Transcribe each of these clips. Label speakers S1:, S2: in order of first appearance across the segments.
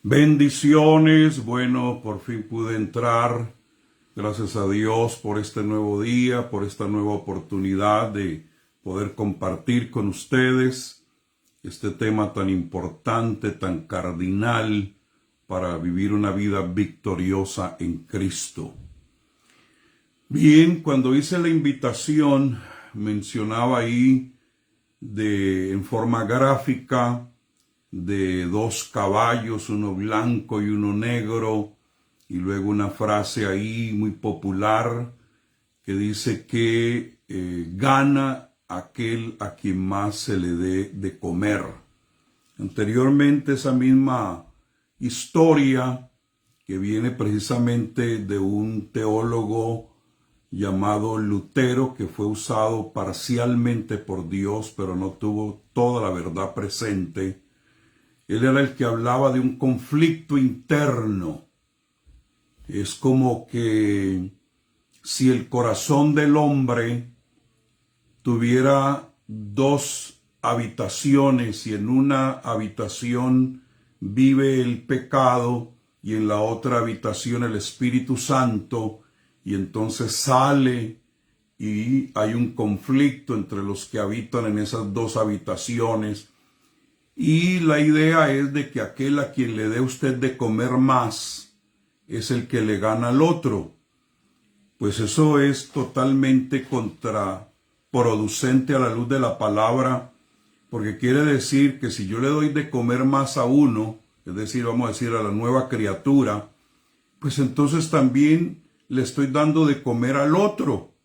S1: Bendiciones, bueno, por fin pude entrar. Gracias a Dios por este nuevo día, por esta nueva oportunidad de poder compartir con ustedes este tema tan importante, tan cardinal para vivir una vida victoriosa en Cristo. Bien, cuando hice la invitación, mencionaba ahí en forma gráfica de dos caballos, uno blanco y uno negro, y luego una frase ahí muy popular que dice que gana aquel a quien más se le dé de comer. Anteriormente esa misma historia, que viene precisamente de un teólogo llamado Lutero, que fue usado parcialmente por Dios, pero no tuvo toda la verdad presente. Él era el que hablaba de un conflicto interno. Es como que si el corazón del hombre tuviera dos habitaciones y en una habitación vive el pecado y en la otra habitación el Espíritu Santo, y entonces sale y hay un conflicto entre los que habitan en esas dos habitaciones. Y la idea es de que aquel a quien le dé usted de comer más es el que le gana al otro. Pues eso es totalmente contraproducente a la luz de la palabra, porque quiere decir que si yo le doy de comer más a uno, es decir, vamos a decir a la nueva criatura, pues entonces también le estoy dando de comer al otro.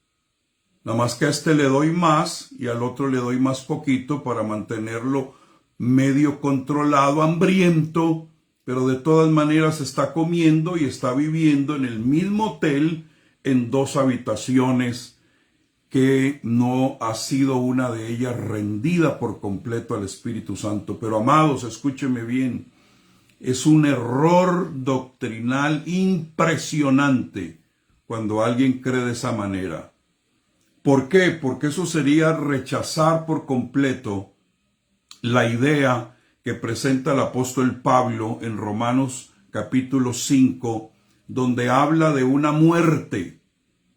S1: Nada más que a este le doy más y al otro le doy más poquito para mantenerlo medio controlado, hambriento, pero de todas maneras está comiendo y está viviendo en el mismo hotel en dos habitaciones que no ha sido una de ellas rendida por completo al Espíritu Santo. Pero amados, escúcheme bien, es un error doctrinal impresionante cuando alguien cree de esa manera. ¿Por qué? Porque eso sería rechazar por completo la idea que presenta el apóstol Pablo en Romanos capítulo 5, donde habla de una muerte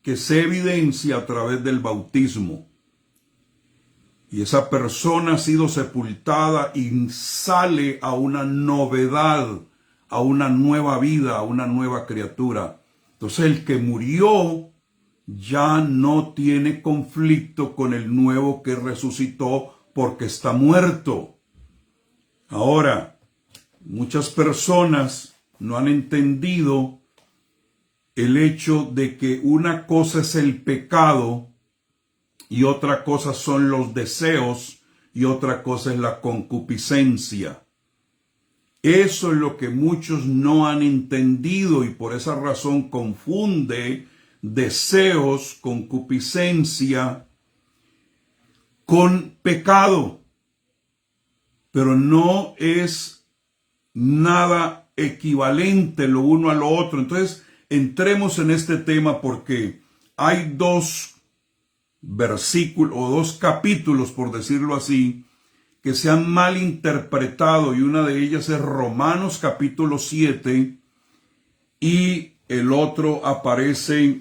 S1: que se evidencia a través del bautismo. Y esa persona ha sido sepultada y sale a una novedad, a una nueva vida, a una nueva criatura. Entonces el que murió ya no tiene conflicto con el nuevo que resucitó porque está muerto. Ahora, muchas personas no han entendido el hecho de que una cosa es el pecado y otra cosa son los deseos y otra cosa es la concupiscencia. Eso es lo que muchos no han entendido y por esa razón confunde deseos, concupiscencia con pecado, pero no es nada equivalente lo uno a lo otro. Entonces, entremos en este tema porque hay dos versículos o dos capítulos, por decirlo así, que se han mal interpretado, y una de ellas es Romanos capítulo 7 y el otro aparece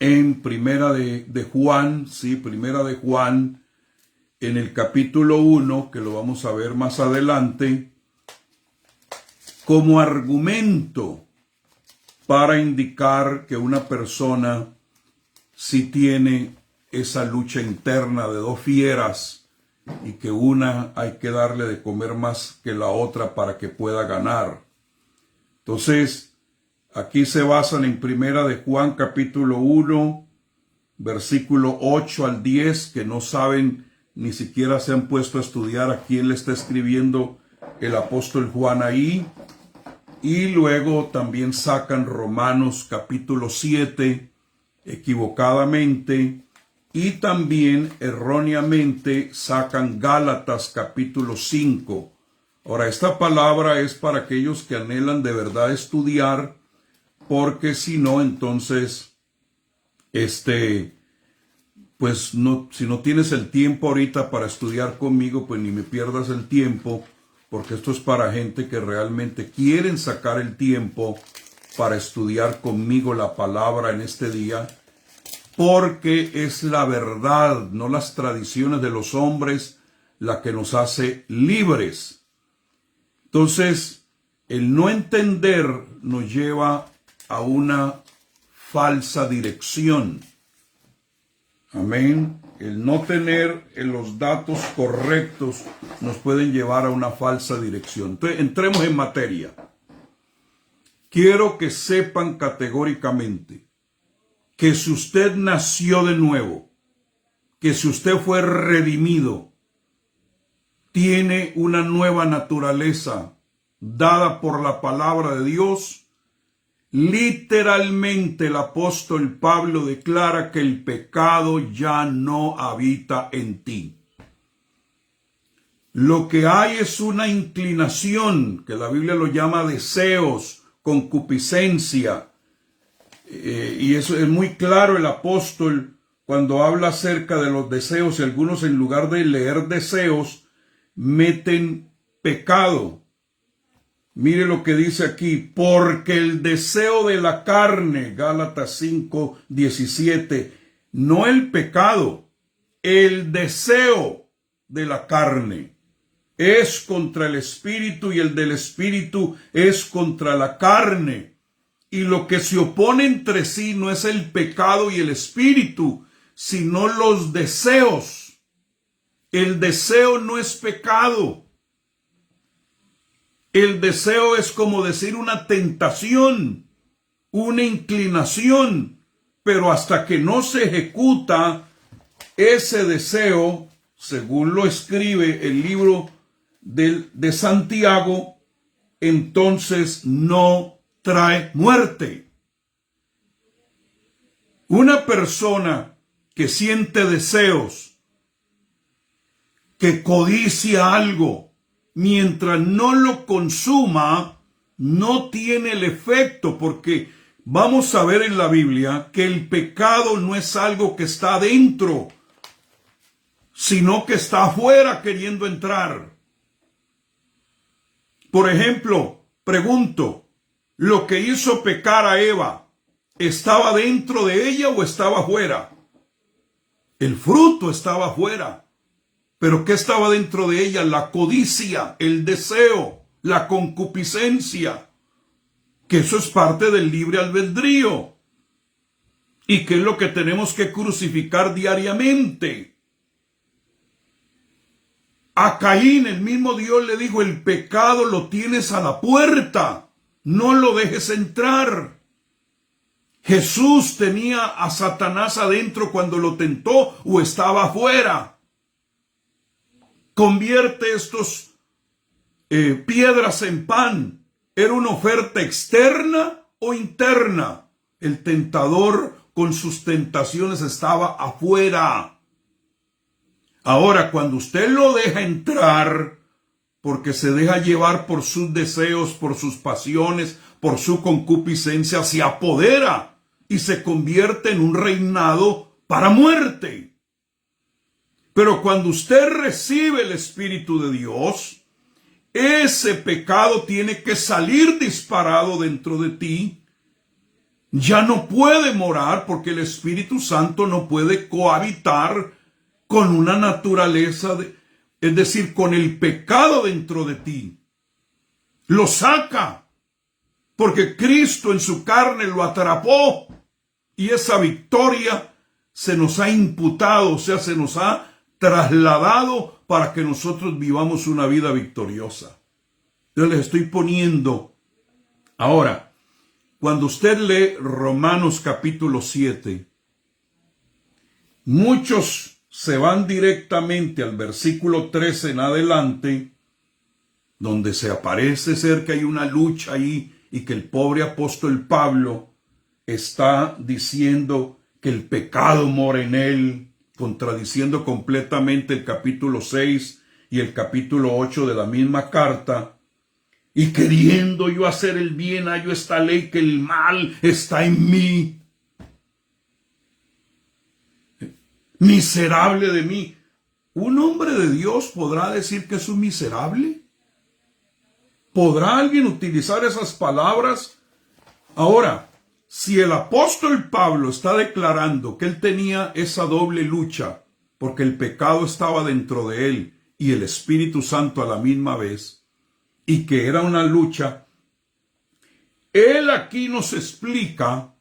S1: en Primera de Juan, sí, Primera de Juan, en el capítulo 1, que lo vamos a ver más adelante, como argumento para indicar que una persona sí tiene esa lucha interna de dos fieras y que una hay que darle de comer más que la otra para que pueda ganar. Entonces, aquí se basan en Primera de Juan capítulo 1, versículo 8 al 10, que no saben, ni siquiera se han puesto a estudiar a quién le está escribiendo el apóstol Juan ahí. Y luego también sacan Romanos capítulo 7 equivocadamente, y también erróneamente sacan Gálatas capítulo 5. Ahora, esta palabra es para aquellos que anhelan de verdad estudiar, porque si no, entonces, pues no, si no tienes el tiempo ahorita para estudiar conmigo, pues ni me pierdas el tiempo, porque esto es para gente que realmente quieren sacar el tiempo para estudiar conmigo la palabra en este día, porque es la verdad, no las tradiciones de los hombres, la que nos hace libres. Entonces, el no entender nos lleva a una falsa dirección. Amén. El no tener los datos correctos nos pueden llevar a una falsa dirección. Entonces, entremos en materia. Quiero que sepan categóricamente que si usted nació de nuevo, que si usted fue redimido, tiene una nueva naturaleza dada por la palabra de Dios, literalmente el apóstol Pablo declara que el pecado ya no habita en ti. Lo que hay es una inclinación, que la Biblia lo llama deseos, concupiscencia, y eso es muy claro el apóstol cuando habla acerca de los deseos, y algunos en lugar de leer deseos, meten pecado. Mire lo que dice aquí, porque el deseo de la carne, Gálatas 5:17, no el pecado, el deseo de la carne es contra el espíritu y el del espíritu es contra la carne. Y lo que se opone entre sí no es el pecado y el espíritu, sino los deseos. El deseo no es pecado. El deseo es como decir una tentación, una inclinación, pero hasta que no se ejecuta ese deseo, según lo escribe el libro de Santiago, entonces no trae muerte. Una persona que siente deseos, que codicia algo, mientras no lo consuma, no tiene el efecto, porque vamos a ver en la Biblia que el pecado no es algo que está adentro, sino que está afuera queriendo entrar. Por ejemplo, pregunto, ¿lo que hizo pecar a Eva estaba dentro de ella o estaba afuera? El fruto estaba afuera. ¿Pero qué estaba dentro de ella? La codicia, el deseo, la concupiscencia. Que eso es parte del libre albedrío. Y que es lo que tenemos que crucificar diariamente. A Caín el mismo Dios le dijo, el pecado lo tienes a la puerta, no lo dejes entrar. Jesús tenía a Satanás adentro cuando lo tentó o estaba afuera. Convierte estos piedras en pan. ¿Era una oferta externa o interna? El tentador con sus tentaciones estaba afuera. Ahora, cuando usted lo deja entrar, porque se deja llevar por sus deseos, por sus pasiones, por su concupiscencia, se apodera y se convierte en un reinado para muerte. Pero cuando usted recibe el Espíritu de Dios, ese pecado tiene que salir disparado dentro de ti. Ya no puede morar porque el Espíritu Santo no puede cohabitar con una naturaleza, es decir, con el pecado dentro de ti. Lo saca, porque Cristo en su carne lo atrapó y esa victoria se nos ha imputado, o sea, se nos ha trasladado para que nosotros vivamos una vida victoriosa. Yo les estoy poniendo. Ahora, cuando usted lee Romanos capítulo 7, muchos se van directamente al versículo 13 en adelante, donde se aparece ser que hay una lucha ahí y que el pobre apóstol Pablo está diciendo que el pecado mora en él, contradiciendo completamente el capítulo 6 y el capítulo 8 de la misma carta. Y queriendo yo hacer el bien, hallo esta ley que el mal está en mí. Miserable de mí. ¿Un hombre de Dios podrá decir que es un miserable? ¿Podrá alguien utilizar esas palabras? Ahora, si el apóstol Pablo está declarando que él tenía esa doble lucha, porque el pecado estaba dentro de él y el Espíritu Santo a la misma vez, y que era una lucha, él aquí nos explica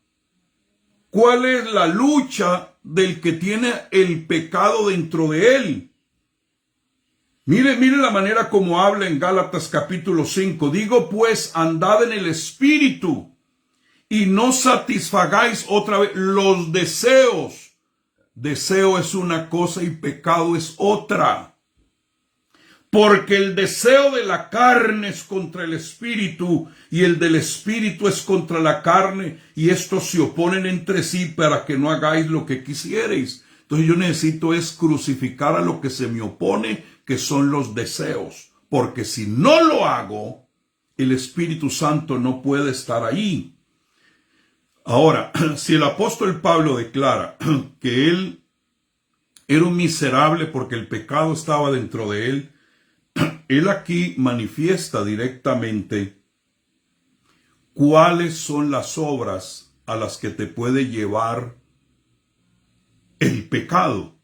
S1: cuál es la lucha del que tiene el pecado dentro de él. Mire la manera como habla en Gálatas capítulo 5. Digo pues, andad en el Espíritu y no satisfagáis otra vez los deseos. Deseo es una cosa y pecado es otra. Porque el deseo de la carne es contra el Espíritu y el del Espíritu es contra la carne, y estos se oponen entre sí para que no hagáis lo que quisierais. Entonces yo necesito es crucificar a lo que se me opone, que son los deseos. Porque si no lo hago, el Espíritu Santo no puede estar ahí. Ahora, si el apóstol Pablo declara que él era un miserable porque el pecado estaba dentro de él, él aquí manifiesta directamente cuáles son las obras a las que te puede llevar el pecado.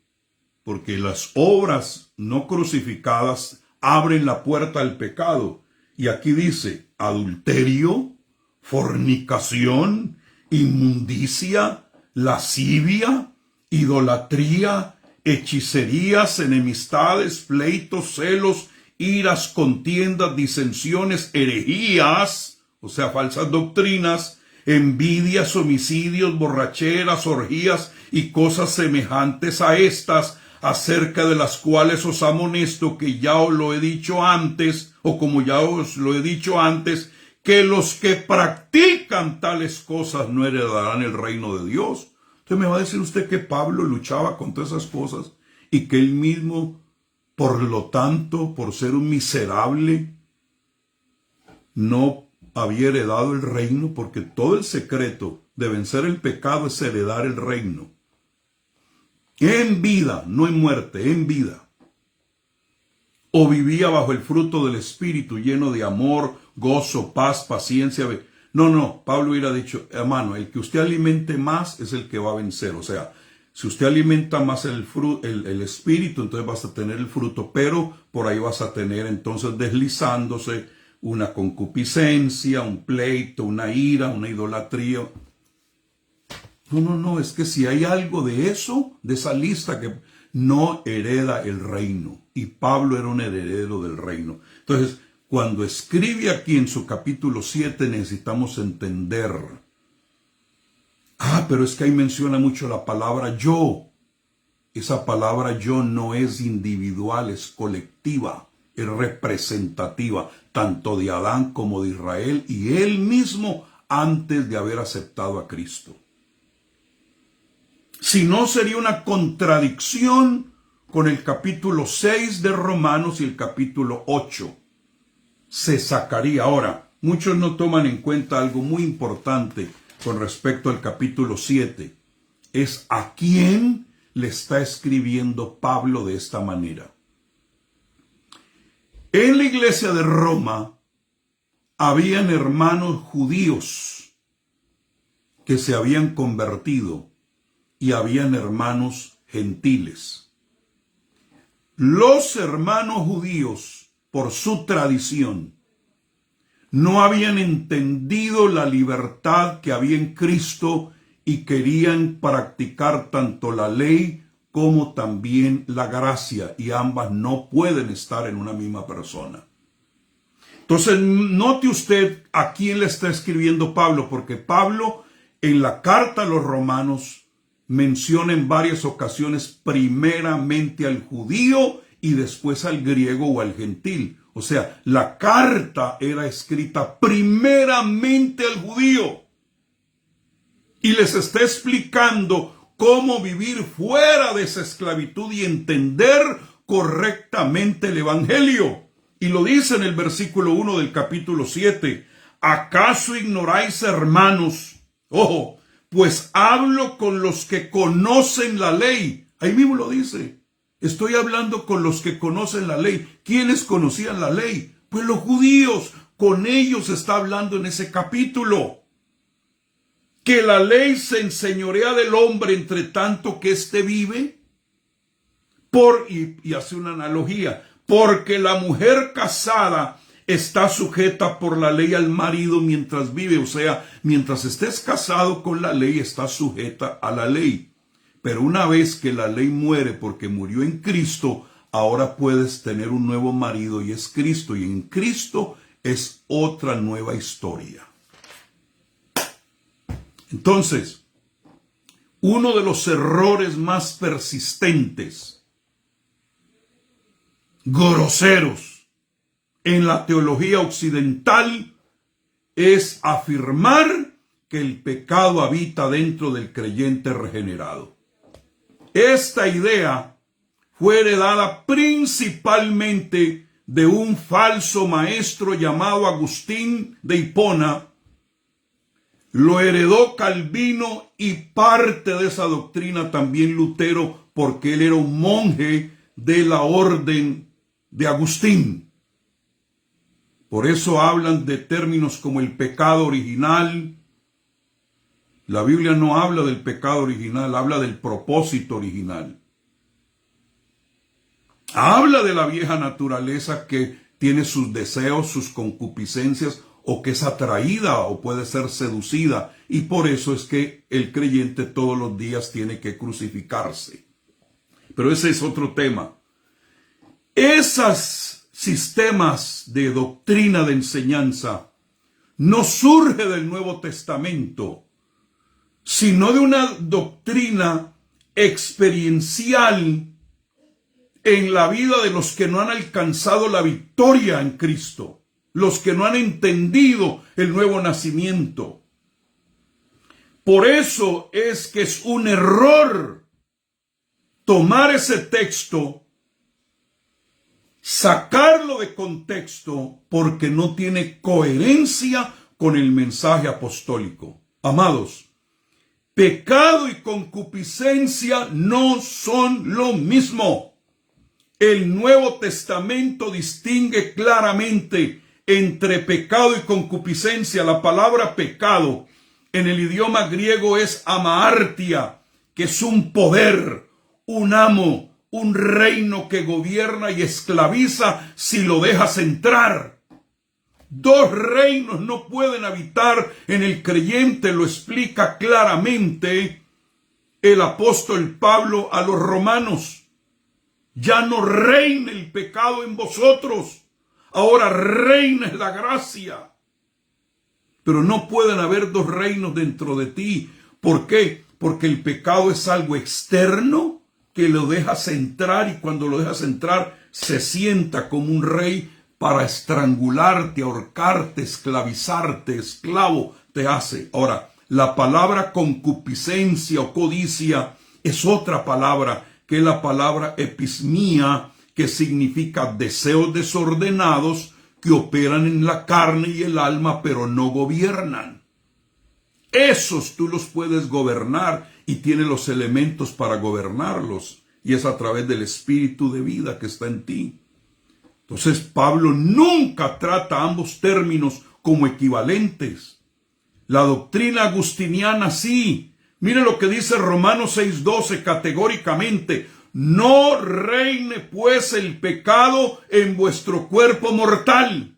S1: Porque las obras no crucificadas abren la puerta al pecado. Y aquí dice adulterio, fornicación, inmundicia, lascivia, idolatría, hechicerías, enemistades, pleitos, celos, iras, contiendas, disensiones, herejías, o sea, falsas doctrinas, envidias, homicidios, borracheras, orgías y cosas semejantes a estas, acerca de las cuales os amonesto, que ya os lo he dicho antes, o como ya os lo he dicho antes, que los que practican tales cosas no heredarán el reino de Dios. Entonces me va a decir usted que Pablo luchaba contra esas cosas y que él mismo, por lo tanto, por ser un miserable, no había heredado el reino, porque todo el secreto de vencer el pecado es heredar el reino. En vida, no en muerte, en vida. O vivía bajo el fruto del Espíritu, lleno de amor, gozo, paz, paciencia. No, Pablo hubiera dicho, hermano, el que usted alimente más es el que va a vencer. O sea, si usted alimenta más el Espíritu, entonces vas a tener el fruto, pero por ahí vas a tener entonces deslizándose una concupiscencia, un pleito, una ira, una idolatría. No, es que si hay algo de eso, de esa lista, que no hereda el reino. Y Pablo era un heredero del reino. Entonces, cuando escribe aquí en su capítulo 7, necesitamos entender. Pero es que ahí menciona mucho la palabra yo. Esa palabra yo no es individual, es colectiva, es representativa, tanto de Adán como de Israel y él mismo antes de haber aceptado a Cristo. Si no, sería una contradicción con el capítulo 6 de Romanos y el capítulo 8. Se sacaría. Ahora, muchos no toman en cuenta algo muy importante con respecto al capítulo 7. Es a quién le está escribiendo Pablo de esta manera. En la iglesia de Roma habían hermanos judíos que se habían convertido y habían hermanos gentiles. Los hermanos judíos, por su tradición, no habían entendido la libertad que había en Cristo y querían practicar tanto la ley como también la gracia, y ambas no pueden estar en una misma persona. Entonces, note usted a quién le está escribiendo Pablo, porque Pablo en la carta a los romanos menciona en varias ocasiones primeramente al judío y después al griego o al gentil. O sea, la carta era escrita primeramente al judío. Y les está explicando cómo vivir fuera de esa esclavitud y entender correctamente el evangelio. Y lo dice en el versículo 1 del capítulo 7. ¿Acaso ignoráis, hermanos? Ojo, pues hablo con los que conocen la ley. Ahí mismo lo dice. Estoy hablando con los que conocen la ley. ¿Quiénes conocían la ley? Pues los judíos. con ellos está hablando en ese capítulo. Que la ley se enseñorea del hombre entre tanto que éste vive. Y hace una analogía. Porque la mujer casada está sujeta por la ley al marido mientras vive. O sea, mientras estés casado con la ley, estás sujeta a la ley. Pero una vez que la ley muere porque murió en Cristo, ahora puedes tener un nuevo marido y es Cristo. Y en Cristo es otra nueva historia. Entonces, uno de los errores más persistentes, groseros, en la teología occidental es afirmar que el pecado habita dentro del creyente regenerado. Esta idea fue heredada principalmente de un falso maestro llamado Agustín de Hipona. Lo heredó Calvino y parte de esa doctrina también Lutero, porque él era un monje de la orden de Agustín. Por eso hablan de términos como el pecado original. La Biblia no habla del pecado original, habla del propósito original. Habla de la vieja naturaleza que tiene sus deseos, sus concupiscencias, o que es atraída o puede ser seducida. Y por eso es que el creyente todos los días tiene que crucificarse. Pero ese es otro tema. Esos sistemas de doctrina de enseñanza no surge del Nuevo Testamento, sino de una doctrina experiencial en la vida de los que no han alcanzado la victoria en Cristo, los que no han entendido el nuevo nacimiento. Por eso es que es un error tomar ese texto, sacarlo de contexto, porque no tiene coherencia con el mensaje apostólico. Amados, pecado y concupiscencia no son lo mismo. El Nuevo Testamento distingue claramente entre pecado y concupiscencia. La palabra pecado en el idioma griego es amártia, que es un poder, un amo, un reino que gobierna y esclaviza si lo dejas entrar. Dos reinos no pueden habitar en el creyente, lo explica claramente el apóstol Pablo a los romanos. Ya no reina el pecado en vosotros, ahora reina la gracia. Pero no pueden haber dos reinos dentro de ti. ¿Por qué? Porque el pecado es algo externo que lo dejas entrar, y cuando lo dejas entrar se sienta como un rey para estrangularte, ahorcarte, esclavizarte, esclavo te hace. Ahora, la palabra concupiscencia o codicia es otra palabra, que es la palabra epismia, que significa deseos desordenados que operan en la carne y el alma, pero no gobiernan. Esos tú los puedes gobernar y tienes los elementos para gobernarlos, y es a través del espíritu de vida que está en ti. Entonces Pablo nunca trata ambos términos como equivalentes. La doctrina agustiniana sí. Mire lo que dice Romanos 6:12 categóricamente: no reine pues el pecado en vuestro cuerpo mortal.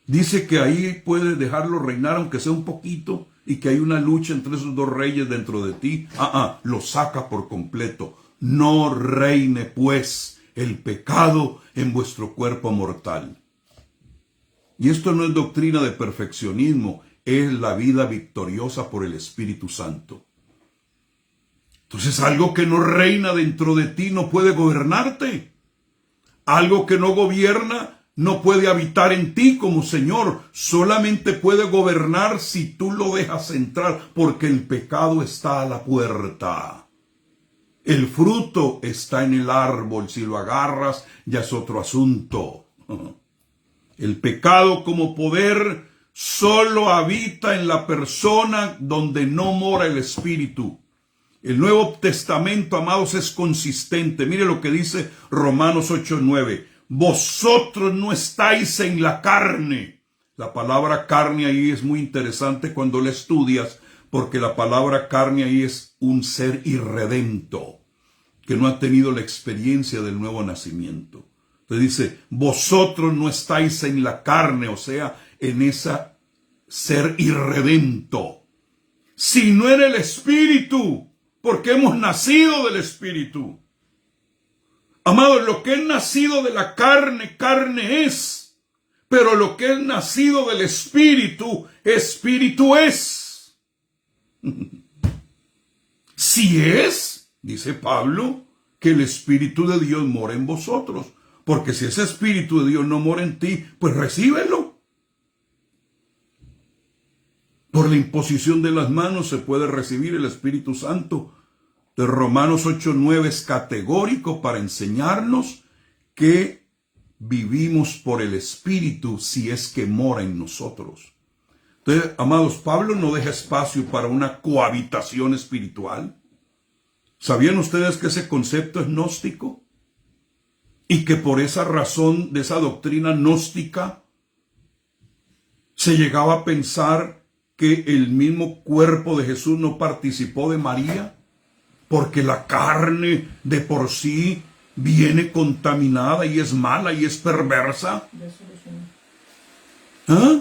S1: Dice que ahí puedes dejarlo reinar aunque sea un poquito, y que hay una lucha entre esos dos reyes dentro de ti. Lo saca por completo. No reine pues el pecado en vuestro cuerpo mortal. Y esto no es doctrina de perfeccionismo, es la vida victoriosa por el Espíritu Santo. Entonces, algo que no reina dentro de ti no puede gobernarte. Algo que no gobierna no puede habitar en ti como Señor. Solamente puede gobernar si tú lo dejas entrar, porque el pecado está a la puerta. El fruto está en el árbol. Si lo agarras, ya es otro asunto. El pecado como poder solo habita en la persona donde no mora el Espíritu. El Nuevo Testamento, amados, es consistente. Mire lo que dice Romanos 8:9. vosotros no estáis en la carne. La palabra carne ahí es muy interesante cuando la estudias, porque la palabra carne ahí es un ser irredento, que no ha tenido la experiencia del nuevo nacimiento. Entonces dice, vosotros no estáis en la carne, o sea, en ese ser irredento, sino en el Espíritu, porque hemos nacido del Espíritu. Amados, lo que es nacido de la carne, carne es, pero lo que es nacido del Espíritu, Espíritu es. Si es, dice Pablo, que el Espíritu de Dios mora en vosotros. Porque si ese Espíritu de Dios no mora en ti, pues recíbelo. Por la imposición de las manos se puede recibir el Espíritu Santo. De Romanos 8:9 es categórico para enseñarnos que vivimos por el Espíritu si es que mora en nosotros. Entonces, amados, Pablo no deja espacio para una cohabitación espiritual. ¿Sabían ustedes que ese concepto es gnóstico? Y que por esa razón de esa doctrina gnóstica se llegaba a pensar que el mismo cuerpo de Jesús no participó de María, porque la carne de por sí viene contaminada y es mala y es perversa. ¿Ah?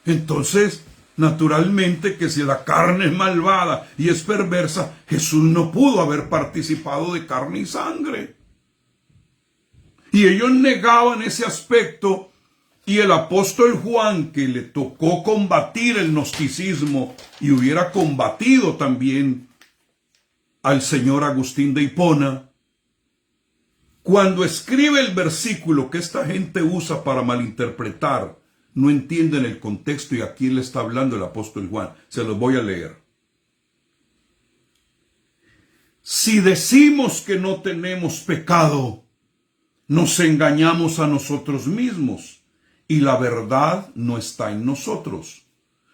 S1: Entonces, naturalmente que si la carne es malvada y es perversa, Jesús no pudo haber participado de carne y sangre. Y ellos negaban ese aspecto, y el apóstol Juan, que le tocó combatir el gnosticismo y hubiera combatido también al señor Agustín de Hipona, cuando escribe el versículo que esta gente usa para malinterpretar, no entienden el contexto y a quién le está hablando el apóstol Juan. Se los voy a leer. Si decimos que no tenemos pecado, nos engañamos a nosotros mismos y la verdad no está en nosotros.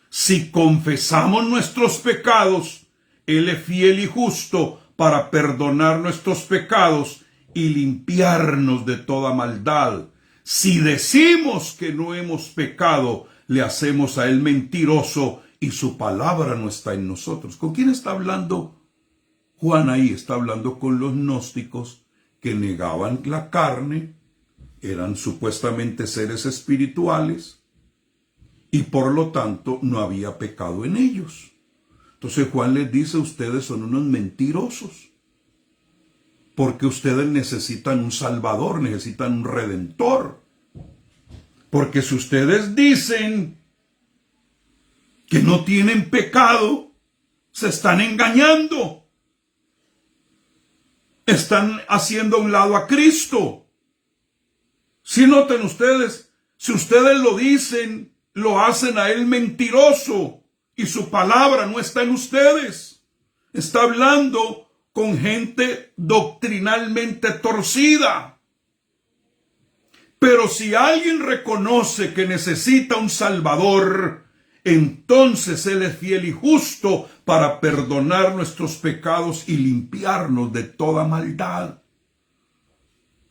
S1: Si confesamos nuestros pecados, Él es fiel y justo para perdonar nuestros pecados y limpiarnos de toda maldad. Si decimos que no hemos pecado, le hacemos a Él mentiroso y su palabra no está en nosotros. ¿Con quién está hablando Juan ahí? Está hablando con los gnósticos que negaban la carne, eran supuestamente seres espirituales y por lo tanto no había pecado en ellos. Entonces Juan les dice, ustedes son unos mentirosos, porque ustedes necesitan un Salvador, necesitan un Redentor. Porque si ustedes dicen que no tienen pecado, se están engañando. Están haciendo a un lado a Cristo. Si noten ustedes, si ustedes lo dicen, lo hacen a Él mentiroso y su palabra no está en ustedes. Está hablando con gente doctrinalmente torcida. Pero si alguien reconoce que necesita un Salvador, entonces Él es fiel y justo para perdonar nuestros pecados y limpiarnos de toda maldad.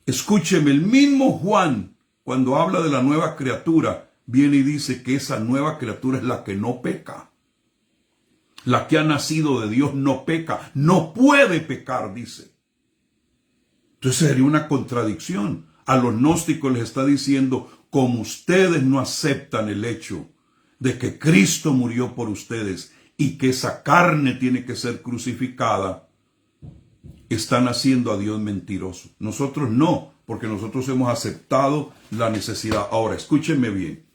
S1: Escúcheme, el mismo Juan, cuando habla de la nueva criatura, viene y dice que esa nueva criatura es la que no peca. La que ha nacido de Dios no peca, no puede pecar, dice. Entonces sería una contradicción. A los gnósticos les está diciendo, como ustedes no aceptan el hecho de que Cristo murió por ustedes y que esa carne tiene que ser crucificada, están haciendo a Dios mentiroso. Nosotros no, porque nosotros hemos aceptado la necesidad. Ahora, escúchenme bien.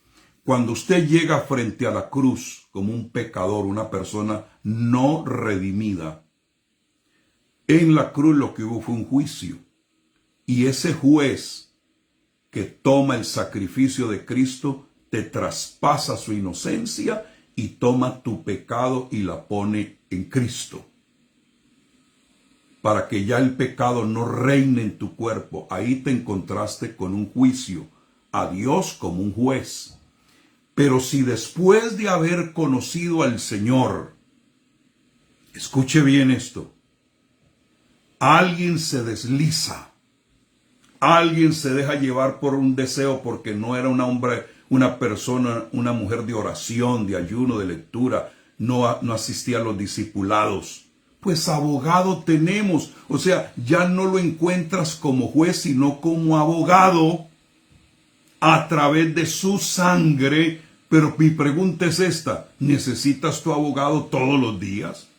S1: Cuando usted llega frente a la cruz como un pecador, una persona no redimida, en la cruz lo que hubo fue un juicio. Y ese juez que toma el sacrificio de Cristo te traspasa su inocencia y toma tu pecado y la pone en Cristo. Para que ya el pecado no reine en tu cuerpo. Ahí te encontraste con un juicio, a Dios como un juez. Pero si después de haber conocido al Señor, escuche bien esto, alguien se desliza Alguien se deja llevar por un deseo porque no era una persona, una mujer de oración, de ayuno, de lectura, no asistía a los discipulados. Pues abogado tenemos, o sea, ya no lo encuentras como juez, sino como abogado a través de su sangre. Pero mi pregunta es esta: ¿necesitas tu abogado todos los días?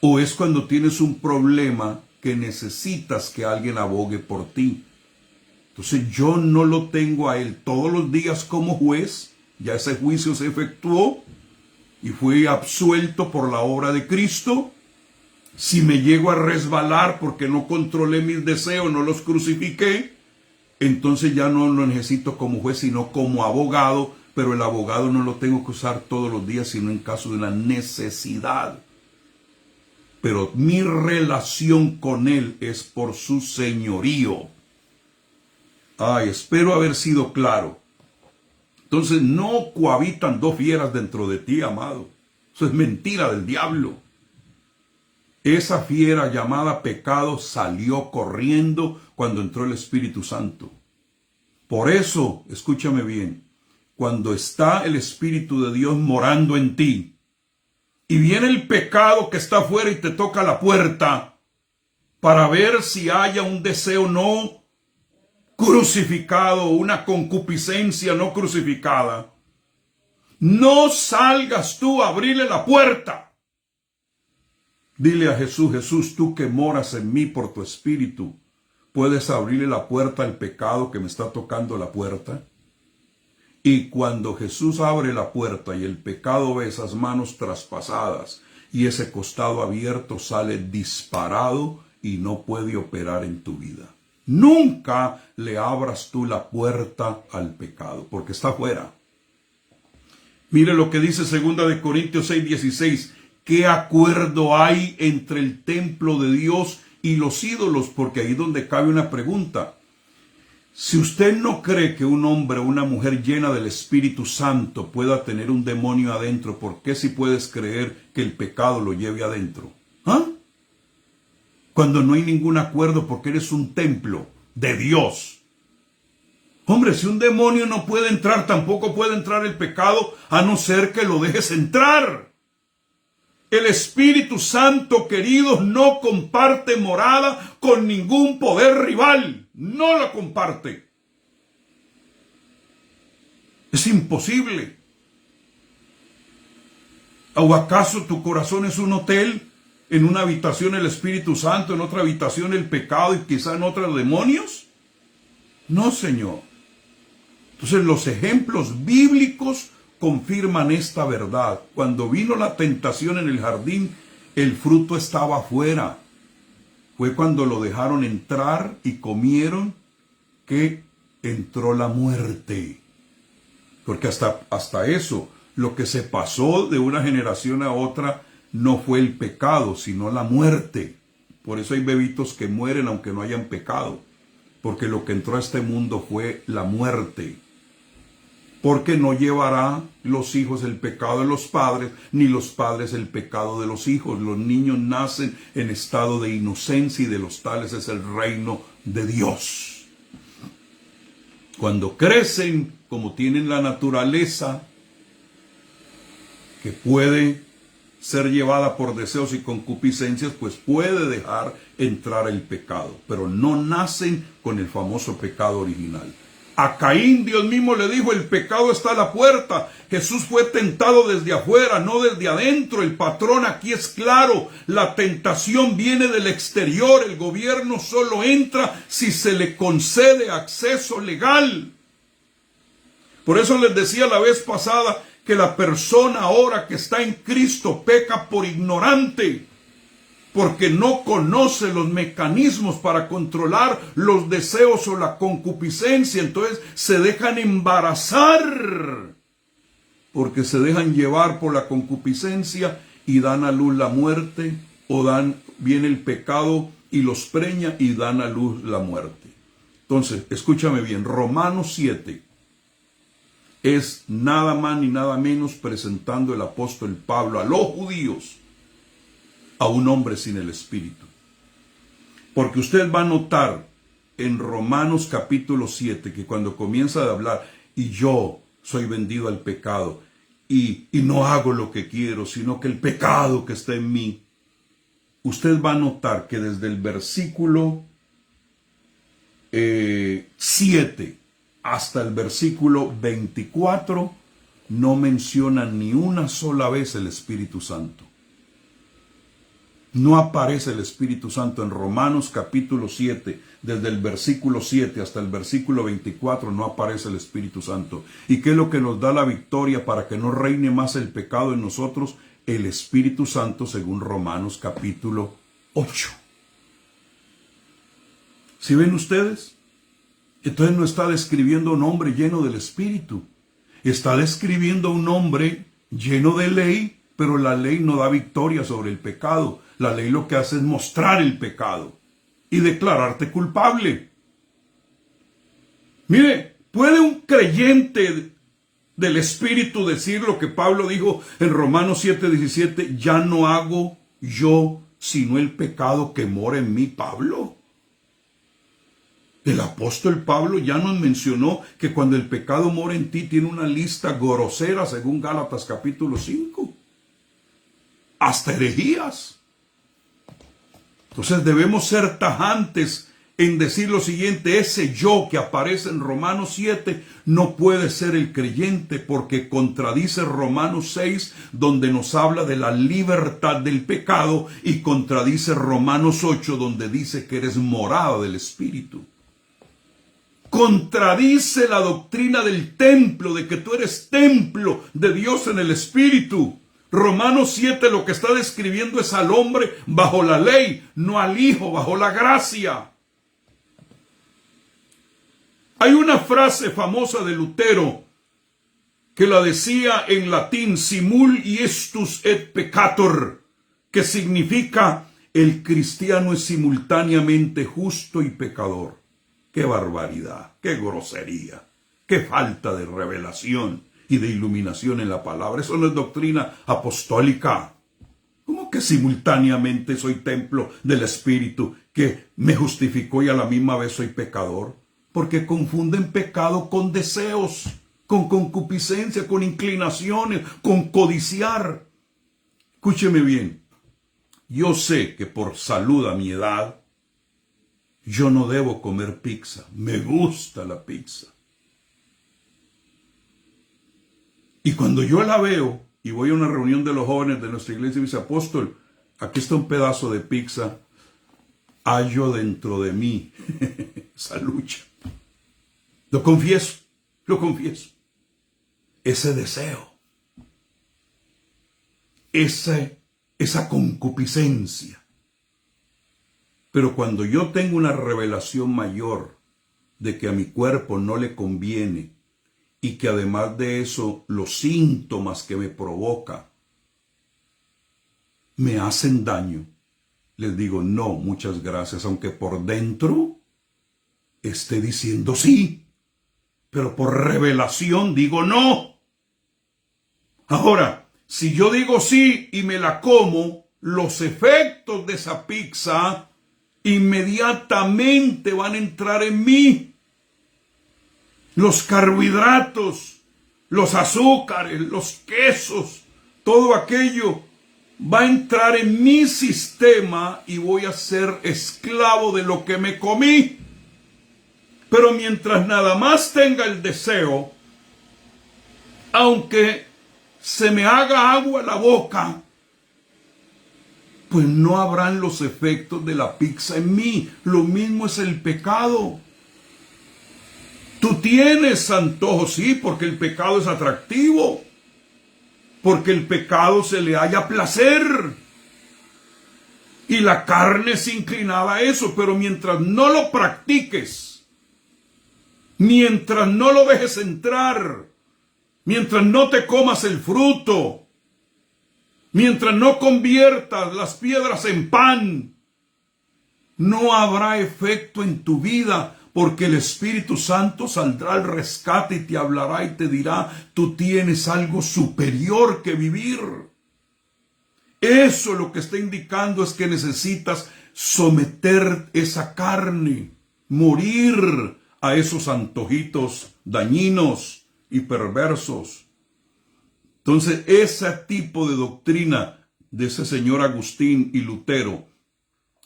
S1: ¿O es cuando tienes un problema que necesitas que alguien abogue por ti? Entonces yo no lo tengo a él todos los días como juez. Ya ese juicio se efectuó y fui absuelto por la obra de Cristo. Si me llego a resbalar porque no controlé mis deseos, no los crucifiqué, entonces ya no lo necesito como juez, sino como abogado. Pero el abogado no lo tengo que usar todos los días, sino en caso de una necesidad. Pero mi relación con él es por su señorío. Ay, espero haber sido claro. Entonces no cohabitan dos fieras dentro de ti, amado. Eso es mentira del diablo. Esa fiera llamada pecado salió corriendo cuando entró el Espíritu Santo. Por eso, escúchame bien, cuando está el Espíritu de Dios morando en ti, y viene el pecado que está afuera y te toca la puerta para ver si haya un deseo no crucificado, una concupiscencia no crucificada, no salgas tú a abrirle la puerta. Dile a Jesús: Jesús, tú que moras en mí por tu Espíritu, ¿puedes abrirle la puerta al pecado que me está tocando la puerta? Y cuando Jesús abre la puerta y el pecado ve esas manos traspasadas y ese costado abierto, sale disparado y no puede operar en tu vida. Nunca le abras tú la puerta al pecado, porque está afuera. Mire lo que dice 2 Corintios 6:16. ¿Qué acuerdo hay entre el templo de Dios y los ídolos? Porque ahí es donde cabe una pregunta. Si usted no cree que un hombre o una mujer llena del Espíritu Santo pueda tener un demonio adentro, ¿por qué si puedes creer que el pecado lo lleve adentro? ¿Ah? Cuando no hay ningún acuerdo porque eres un templo de Dios. Hombre, si un demonio no puede entrar, tampoco puede entrar el pecado, a no ser que lo dejes entrar. El Espíritu Santo, queridos, no comparte morada con ningún poder rival. No la comparte. Es imposible. ¿O acaso tu corazón es un hotel? En una habitación el Espíritu Santo, en otra habitación el pecado y quizá en otra los demonios. No, Señor. Entonces los ejemplos bíblicos confirman esta verdad. Cuando vino la tentación en el jardín, el fruto estaba afuera. Fue cuando lo dejaron entrar y comieron que entró la muerte. Porque hasta eso, lo que se pasó de una generación a otra no fue el pecado, sino la muerte. Por eso hay bebitos que mueren aunque no hayan pecado. Porque lo que entró a este mundo fue la muerte. Porque no llevará los hijos el pecado de los padres, ni los padres el pecado de los hijos. Los niños nacen en estado de inocencia y de los tales es el reino de Dios. Cuando crecen, como tienen la naturaleza que puede ser llevada por deseos y concupiscencias, pues puede dejar entrar el pecado. Pero no nacen con el famoso pecado original. A Caín Dios mismo le dijo: el pecado está a la puerta. Jesús fue tentado desde afuera, no desde adentro. El patrón aquí es claro. La tentación viene del exterior. El gobierno solo entra si se le concede acceso legal. Por eso les decía la vez pasada que la persona ahora que está en Cristo peca por ignorante. Porque no conoce los mecanismos para controlar los deseos o la concupiscencia. Entonces se dejan embarazar. Porque se dejan llevar por la concupiscencia y dan a luz la muerte. O viene el pecado y los preña y dan a luz la muerte. Entonces, escúchame bien. Romanos 7 es nada más ni nada menos presentando el apóstol Pablo a los judíos a un hombre sin el Espíritu. Porque usted va a notar en Romanos capítulo 7, que cuando comienza a hablar, y yo soy vendido al pecado, y no hago lo que quiero, sino que el pecado que está en mí, usted va a notar que desde el versículo 7 hasta el versículo 24 no menciona ni una sola vez el Espíritu Santo. No aparece el Espíritu Santo en Romanos capítulo 7, desde el versículo 7 hasta el versículo 24 no aparece el Espíritu Santo. ¿Y qué es lo que nos da la victoria para que no reine más el pecado en nosotros? El Espíritu Santo, según Romanos capítulo 8. ¿Sí ven ustedes? Entonces no está describiendo un hombre lleno del Espíritu. Está describiendo un hombre lleno de ley, pero la ley no da victoria sobre el pecado. La ley lo que hace es mostrar el pecado y declararte culpable. Mire, ¿puede un creyente del Espíritu decir lo que Pablo dijo en Romanos 7:17? Ya no hago yo sino el pecado que mora en mí, Pablo. El apóstol Pablo ya nos mencionó que cuando el pecado mora en ti tiene una lista grosera según Gálatas capítulo 5. Hasta herejías. Entonces debemos ser tajantes en decir lo siguiente: ese yo que aparece en Romanos 7 no puede ser el creyente, porque contradice Romanos 6, donde nos habla de la libertad del pecado, y contradice Romanos 8, donde dice que eres morada del Espíritu. Contradice la doctrina del templo, de que tú eres templo de Dios en el Espíritu. Romanos 7 lo que está describiendo es al hombre bajo la ley, no al hijo bajo la gracia. Hay una frase famosa de Lutero que la decía en latín: simul iestus et peccator, que significa el cristiano es simultáneamente justo y pecador. ¡Qué barbaridad! ¡Qué grosería! ¡Qué falta de revelación y de iluminación en la palabra! Eso no es doctrina apostólica. ¿Cómo que simultáneamente soy templo del Espíritu, que me justificó y a la misma vez soy pecador? Porque confunden pecado con deseos, con concupiscencia, con inclinaciones, con codiciar. Escúcheme bien. Yo sé que por salud a mi edad, yo no debo comer pizza. Me gusta la pizza. Y cuando yo la veo y voy a una reunión de los jóvenes de nuestra iglesia y dice: apóstol, aquí está un pedazo de pizza, hallo dentro de mí esa lucha. Lo confieso. Ese deseo, esa concupiscencia. Pero cuando yo tengo una revelación mayor de que a mi cuerpo no le conviene, y que además de eso los síntomas que me provoca me hacen daño, les digo: no, muchas gracias, aunque por dentro esté diciendo sí, pero por revelación digo no. Ahora, si yo digo sí y me la como, los efectos de esa pizza inmediatamente van a entrar en mí. Los carbohidratos, los azúcares, los quesos, todo aquello va a entrar en mi sistema y voy a ser esclavo de lo que me comí. Pero mientras nada más tenga el deseo, aunque se me haga agua la boca, pues no habrán los efectos de la pizza en mí. Lo mismo es el pecado. Tú tienes antojo, sí, porque el pecado es atractivo, porque el pecado se le halla placer, y la carne se inclinaba a eso. Pero mientras no lo practiques, mientras no lo dejes entrar, mientras no te comas el fruto, mientras no conviertas las piedras en pan, no habrá efecto en tu vida, porque el Espíritu Santo saldrá al rescate y te hablará y te dirá: tú tienes algo superior que vivir. Eso lo que está indicando es que necesitas someter esa carne morir a esos antojitos dañinos y perversos. Entonces, ese tipo de doctrina de ese señor Agustín y Lutero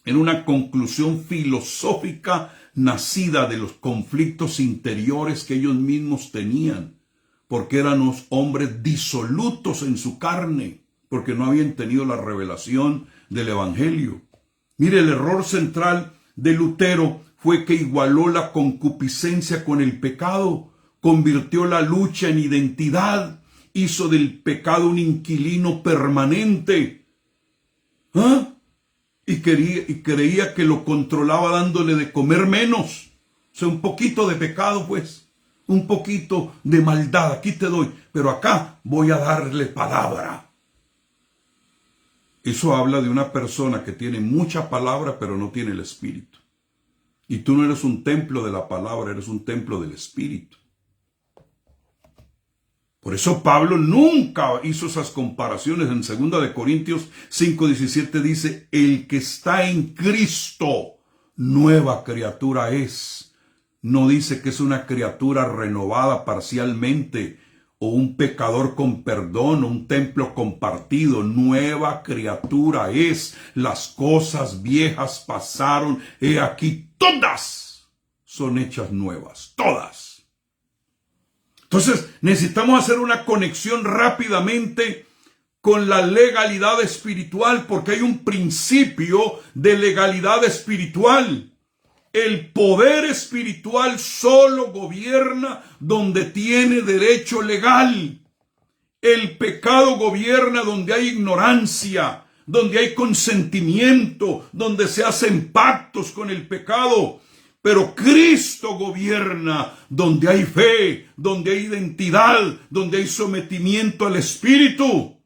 S1: era una conclusión filosófica nacida de los conflictos interiores que ellos mismos tenían, porque eran los hombres disolutos en su carne, porque no habían tenido la revelación del Evangelio. Mire, el error central de Lutero fue que igualó la concupiscencia con el pecado, convirtió la lucha en identidad, hizo del pecado un inquilino permanente. Y creía que lo controlaba dándole de comer menos. O sea, un poquito de pecado, pues. Un poquito de maldad. Aquí te doy. Pero acá voy a darle palabra. Eso habla de una persona que tiene mucha palabra, pero no tiene el Espíritu. Y tú no eres un templo de la palabra, eres un templo del Espíritu. Por eso Pablo nunca hizo esas comparaciones. En 2 Corintios 5:17 dice, el que está en Cristo, nueva criatura es. No dice que es una criatura renovada parcialmente, o un pecador con perdón, o un templo compartido. Nueva criatura es. Las cosas viejas pasaron, he aquí todas son hechas nuevas, todas. Entonces, necesitamos hacer una conexión rápidamente con la legalidad espiritual, porque hay un principio de legalidad espiritual. El poder espiritual solo gobierna donde tiene derecho legal. El pecado gobierna donde hay ignorancia, donde hay consentimiento, donde se hacen pactos con el pecado. Pero Cristo gobierna donde hay fe, donde hay identidad, donde hay sometimiento al Espíritu.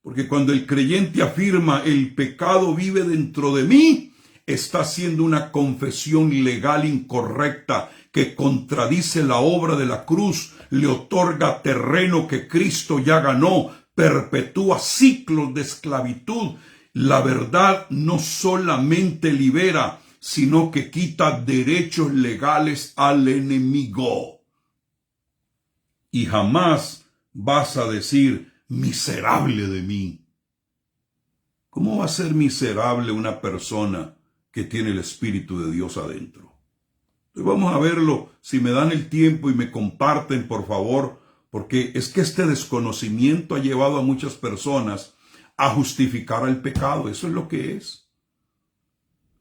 S1: Porque cuando el creyente afirma el pecado vive dentro de mí, está haciendo una confesión legal incorrecta que contradice la obra de la cruz, le otorga terreno que Cristo ya ganó, perpetúa ciclos de esclavitud. La verdad no solamente libera, sino que quita derechos legales al enemigo. Y jamás vas a decir, miserable de mí. ¿Cómo va a ser miserable una persona que tiene el Espíritu de Dios adentro? Entonces vamos a verlo, si me dan el tiempo y me comparten, por favor, porque es que este desconocimiento ha llevado a muchas personas a justificar el pecado. Eso es lo que es.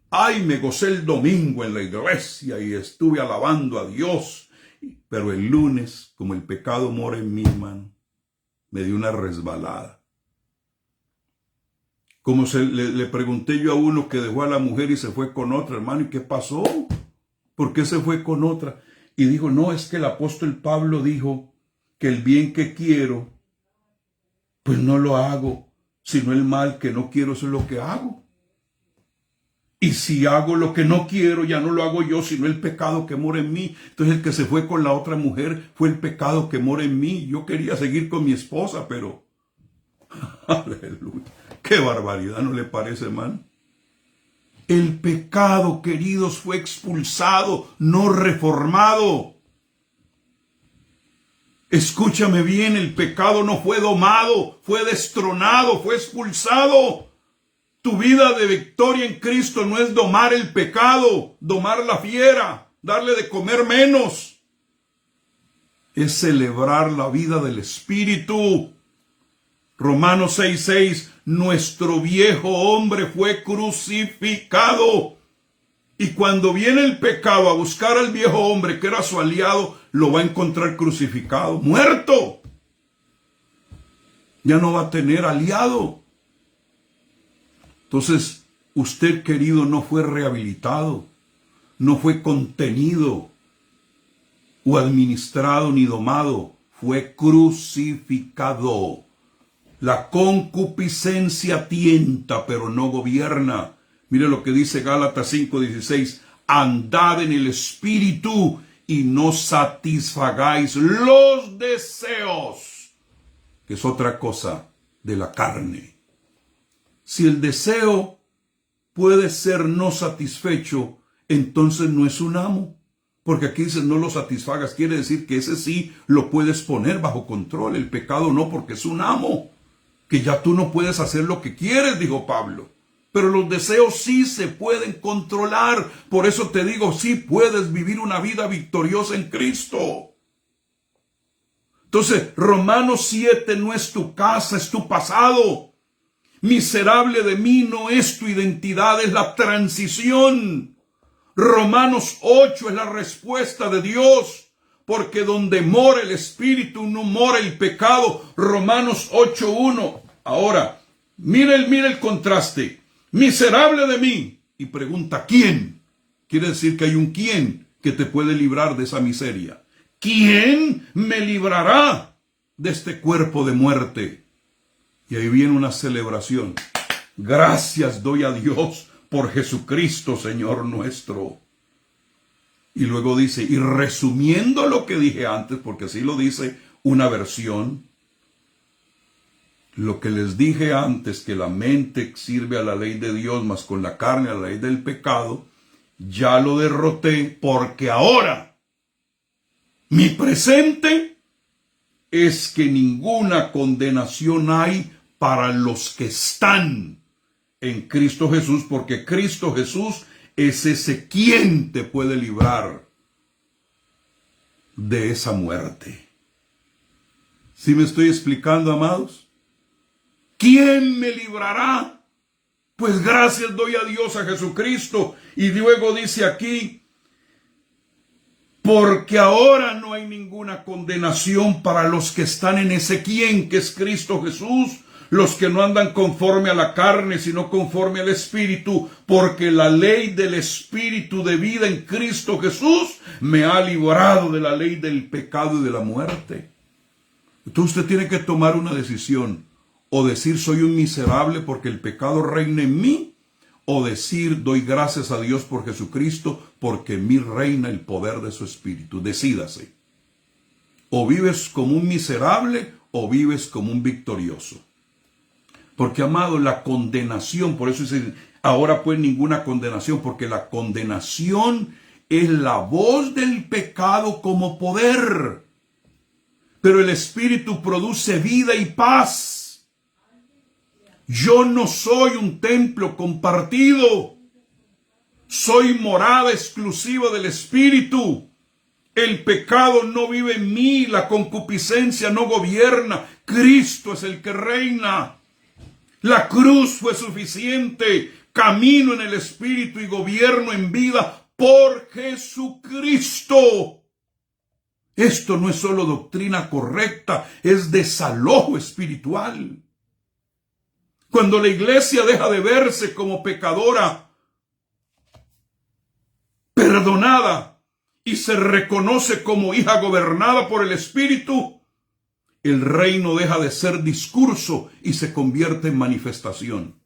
S1: Ay, me gocé el domingo en la iglesia y estuve alabando a Dios. Pero el lunes, como el pecado mora en mí, hermano, me dio una resbalada. Como le pregunté yo a uno que dejó a la mujer y se fue con otra, hermano, ¿y qué pasó? ¿Por qué se fue con otra? Y dijo, no, es que el apóstol Pablo dijo que el bien que quiero, pues no lo hago, sino el mal que no quiero, eso es lo que hago. Y si hago lo que no quiero, ya no lo hago yo, sino el pecado que mora en mí. Entonces el que se fue con la otra mujer fue el pecado que mora en mí. Yo quería seguir con mi esposa, pero... ¡Aleluya! ¡Qué barbaridad! ¿No le parece, hermano? El pecado, queridos, fue expulsado, no reformado. Escúchame bien, el pecado no fue domado, fue destronado, fue expulsado. Tu vida de victoria en Cristo no es domar el pecado, domar la fiera, darle de comer menos. Es celebrar la vida del Espíritu. Romanos 6:6, nuestro viejo hombre fue crucificado. Y cuando viene el pecado a buscar al viejo hombre que era su aliado, lo va a encontrar crucificado, muerto. Ya no va a tener aliado. Entonces, usted, querido, no fue rehabilitado, no fue contenido o administrado ni domado, fue crucificado. La concupiscencia tienta, pero no gobierna. Mire lo que dice Gálatas 5:16, andad en el Espíritu y no satisfagáis los deseos, que es otra cosa de la carne. Si el deseo puede ser no satisfecho, entonces no es un amo. Porque aquí dice no lo satisfagas, quiere decir que ese sí lo puedes poner bajo control, el pecado no, porque es un amo, que ya tú no puedes hacer lo que quieres, dijo Pablo. Pero los deseos sí se pueden controlar. Por eso te digo, sí puedes vivir una vida victoriosa en Cristo. Entonces, Romanos 7 no es tu casa, es tu pasado. Miserable de mí no es tu identidad, es la transición. Romanos 8 es la respuesta de Dios, porque donde mora el Espíritu no mora el pecado. Romanos 8:1. Ahora, mira el contraste. Miserable de mí. Y pregunta, ¿quién? Quiere decir que hay un quién que te puede librar de esa miseria. ¿Quién me librará de este cuerpo de muerte? Y ahí viene una celebración. Gracias doy a Dios por Jesucristo, Señor nuestro. Y luego dice, y resumiendo lo que dije antes, porque así lo dice una versión, lo que les dije antes, que la mente sirve a la ley de Dios, mas con la carne a la ley del pecado, ya lo derroté, porque ahora mi presente es que ninguna condenación hay para los que están en Cristo Jesús, porque Cristo Jesús es ese quien te puede librar de esa muerte. ¿Sí me estoy explicando, amados? ¿Quién me librará? Pues gracias doy a Dios, a Jesucristo. Y luego dice aquí, porque ahora no hay ninguna condenación para los que están en ese quien, que es Cristo Jesús, los que no andan conforme a la carne, sino conforme al Espíritu, porque la ley del Espíritu de vida en Cristo Jesús me ha librado de la ley del pecado y de la muerte. Entonces usted tiene que tomar una decisión, o decir soy un miserable porque el pecado reina en mí, o decir doy gracias a Dios por Jesucristo porque en mí reina el poder de su Espíritu. Decídase. O vives como un miserable o vives como un victorioso. Porque, amado, la condenación, por eso dice, ahora pues ninguna condenación, porque la condenación es la voz del pecado como poder. Pero el Espíritu produce vida y paz. Yo no soy un templo compartido. Soy morada exclusiva del Espíritu. El pecado no vive en mí, la concupiscencia no gobierna. Cristo es el que reina. La cruz fue suficiente. Camino en el Espíritu y gobierno en vida por Jesucristo. Esto no es solo doctrina correcta, es desalojo espiritual. Cuando la iglesia deja de verse como pecadora, perdonada, y se reconoce como hija gobernada por el Espíritu, el reino deja de ser discurso y se convierte en manifestación.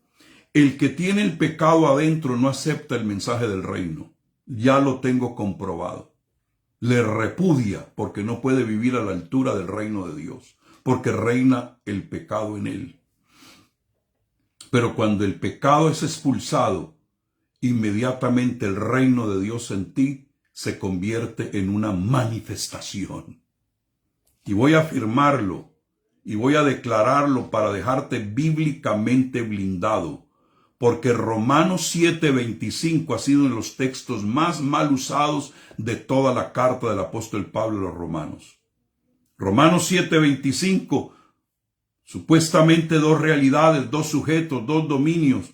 S1: El que tiene el pecado adentro no acepta el mensaje del reino. Ya lo tengo comprobado. Le repudia porque no puede vivir a la altura del reino de Dios, porque reina el pecado en él. Pero cuando el pecado es expulsado, inmediatamente el reino de Dios en ti se convierte en una manifestación. Y voy a afirmarlo y voy a declararlo para dejarte bíblicamente blindado, porque Romanos 7:25 ha sido uno de los textos más mal usados de toda la carta del apóstol Pablo a los romanos. Romanos 7:25, supuestamente dos realidades, dos sujetos, dos dominios.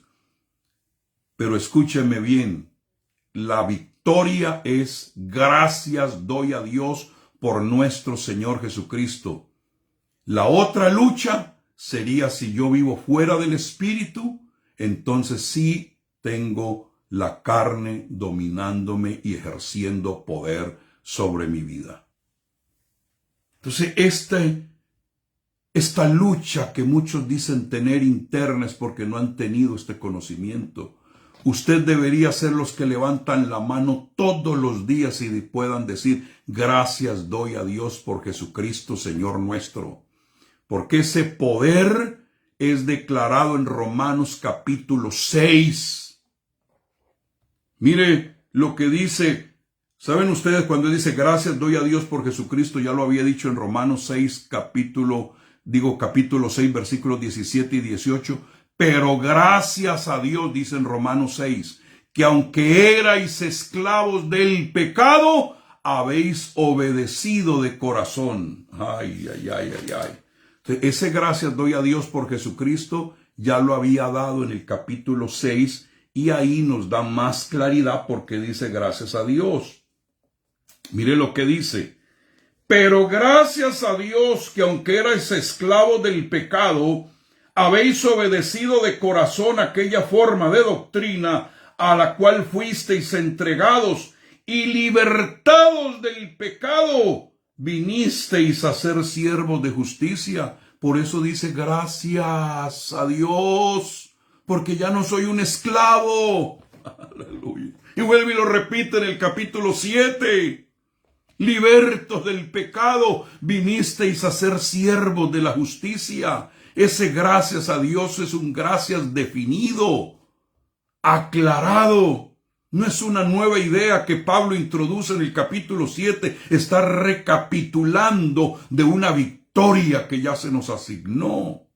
S1: Pero escúcheme bien, la victoria es gracias doy a Dios por nuestro Señor Jesucristo. La otra lucha sería si yo vivo fuera del Espíritu, entonces sí tengo la carne dominándome y ejerciendo poder sobre mi vida. Entonces esta lucha que muchos dicen tener interna es porque no han tenido este conocimiento. Usted debería ser los que levantan la mano todos los días y puedan decir, gracias doy a Dios por Jesucristo, Señor nuestro. Porque ese poder es declarado en Romanos capítulo 6. Mire lo que dice, ¿saben ustedes cuando dice gracias doy a Dios por Jesucristo? Ya lo había dicho en Romanos 6, capítulo 6, versículos 17 y 18. Pero gracias a Dios, dice en Romanos 6, que aunque erais esclavos del pecado, habéis obedecido de corazón. Ay, ay, ay, ay, ay. Ese gracias doy a Dios por Jesucristo ya lo había dado en el capítulo 6 y ahí nos da más claridad porque dice gracias a Dios. Mire lo que dice. Pero gracias a Dios que aunque erais esclavos del pecado, habéis obedecido de corazón aquella forma de doctrina a la cual fuisteis entregados y libertados del pecado, vinisteis a ser siervos de justicia. Por eso dice gracias a Dios, porque ya no soy un esclavo. Aleluya. Y vuelve y lo repite en el capítulo 7. Libertos del pecado, vinisteis a ser siervos de la justicia. Ese gracias a Dios es un gracias definido, aclarado. No es una nueva idea que Pablo introduce en el capítulo 7. Está recapitulando de una victoria que ya se nos asignó.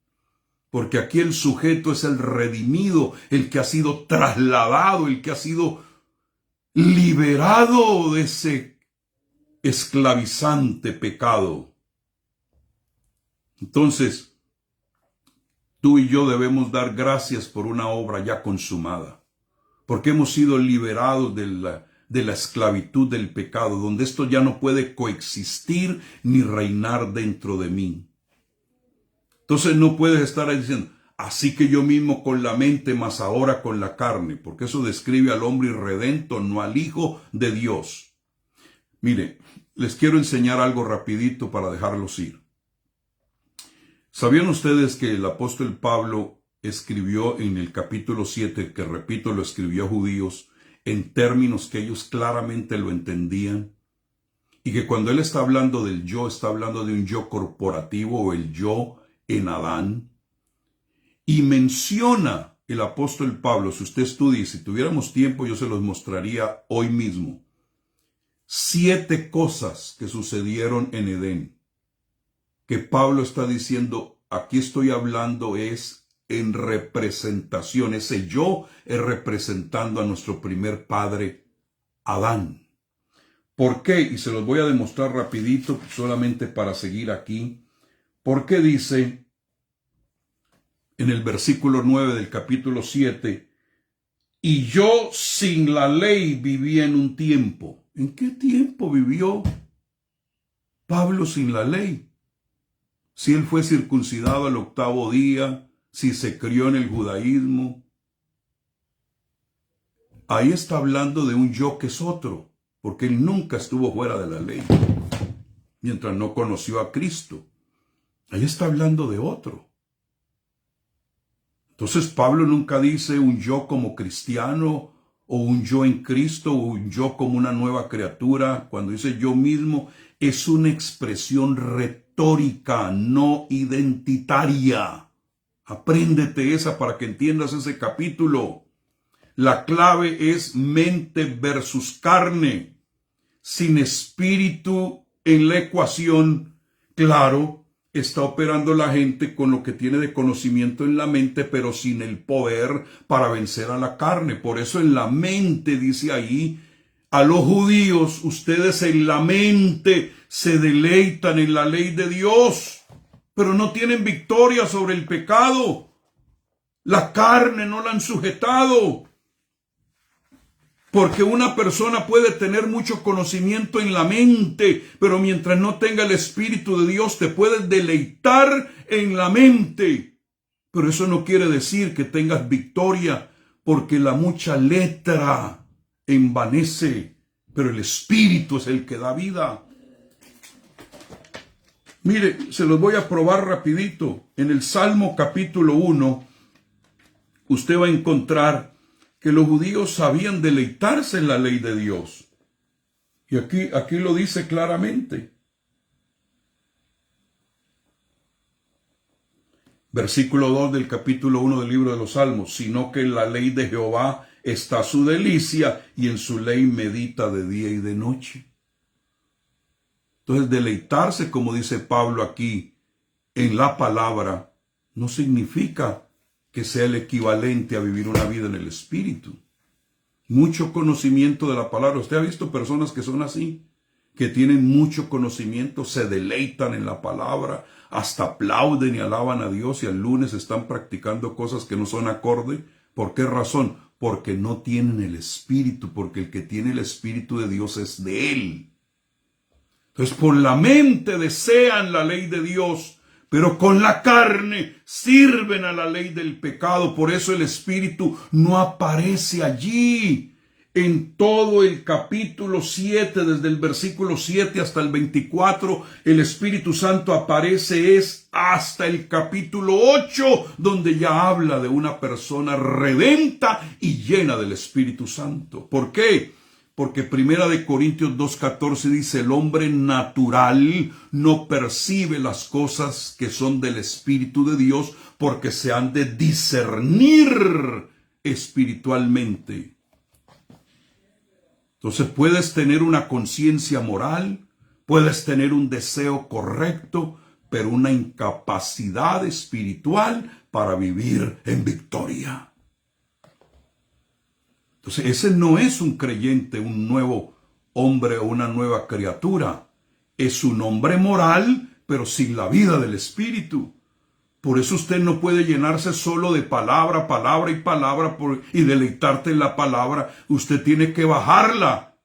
S1: Porque aquí el sujeto es el redimido, el que ha sido trasladado, el que ha sido liberado de ese esclavizante pecado. Entonces, tú y yo debemos dar gracias por una obra ya consumada, porque hemos sido liberados de la esclavitud del pecado, donde esto ya no puede coexistir ni reinar dentro de mí. Entonces no puedes estar ahí diciendo, así que yo mismo con la mente, mas ahora con la carne, porque eso describe al hombre irredento, no al Hijo de Dios. Mire, les quiero enseñar algo rapidito para dejarlos ir. ¿Sabían ustedes que el apóstol Pablo escribió en el capítulo 7, que repito, lo escribió a judíos, en términos que ellos claramente lo entendían? Y que cuando él está hablando del yo, está hablando de un yo corporativo o el yo en Adán. Y menciona el apóstol Pablo, si usted estudia, si tuviéramos tiempo yo se los mostraría hoy mismo, 7 cosas que sucedieron en Edén, que Pablo está diciendo, aquí estoy hablando es en representación, ese yo es representando a nuestro primer padre, Adán. ¿Por qué? Y se los voy a demostrar rapidito, solamente para seguir aquí. ¿Por qué dice en el versículo 9 del capítulo 7, y yo sin la ley vivía en un tiempo? ¿En qué tiempo vivió Pablo sin la ley? Si él fue circuncidado al 8º día, si se crió en el judaísmo. Ahí está hablando de un yo que es otro, porque él nunca estuvo fuera de la ley, mientras no conoció a Cristo. Ahí está hablando de otro. Entonces Pablo nunca dice un yo como cristiano, o un yo en Cristo, o un yo como una nueva criatura. Cuando dice yo mismo, es una expresión retórica, no identitaria. Apréndete esa para que entiendas ese capítulo. La clave es mente versus carne. Sin espíritu en la ecuación, claro, está operando la gente con lo que tiene de conocimiento en la mente, pero sin el poder para vencer a la carne. Por eso en la mente, dice ahí, a los judíos, ustedes en la mente se deleitan en la ley de Dios, pero no tienen victoria sobre el pecado. La carne no la han sujetado. Porque una persona puede tener mucho conocimiento en la mente, pero mientras no tenga el Espíritu de Dios, te puedes deleitar en la mente. Pero eso no quiere decir que tengas victoria, porque la mucha letra envanece, pero el Espíritu es el que da vida. Mire, se los voy a probar rapidito. En el Salmo capítulo 1, usted va a encontrar que los judíos sabían deleitarse en la ley de Dios. Y aquí lo dice claramente. Versículo 2 del capítulo 1 del libro de los Salmos, sino que en la ley de Jehová está su delicia y en su ley medita de día y de noche. Entonces, deleitarse, como dice Pablo aquí, en la palabra, no significa que sea el equivalente a vivir una vida en el Espíritu. Mucho conocimiento de la palabra. Usted ha visto personas que son así, que tienen mucho conocimiento, se deleitan en la palabra, hasta aplauden y alaban a Dios y al lunes están practicando cosas que no son acorde. ¿Por qué razón? Porque no tienen el Espíritu, porque el que tiene el Espíritu de Dios es de Él. Entonces, por la mente desean la ley de Dios, pero con la carne sirven a la ley del pecado. Por eso el Espíritu no aparece allí. En todo el capítulo 7, desde el versículo 7 hasta el 24, el Espíritu Santo aparece hasta el capítulo 8, donde ya habla de una persona redenta y llena del Espíritu Santo. ¿Por qué? Porque 1 Corintios 2:14 dice, el hombre natural no percibe las cosas que son del Espíritu de Dios, porque se han de discernir espiritualmente. Entonces puedes tener una conciencia moral, puedes tener un deseo correcto, pero una incapacidad espiritual para vivir en victoria. Entonces ese no es un creyente, un nuevo hombre o una nueva criatura. Es un hombre moral, pero sin la vida del Espíritu. Por eso usted no puede llenarse solo de palabra, palabra y palabra y deleitarte en la palabra. Usted tiene que bajarla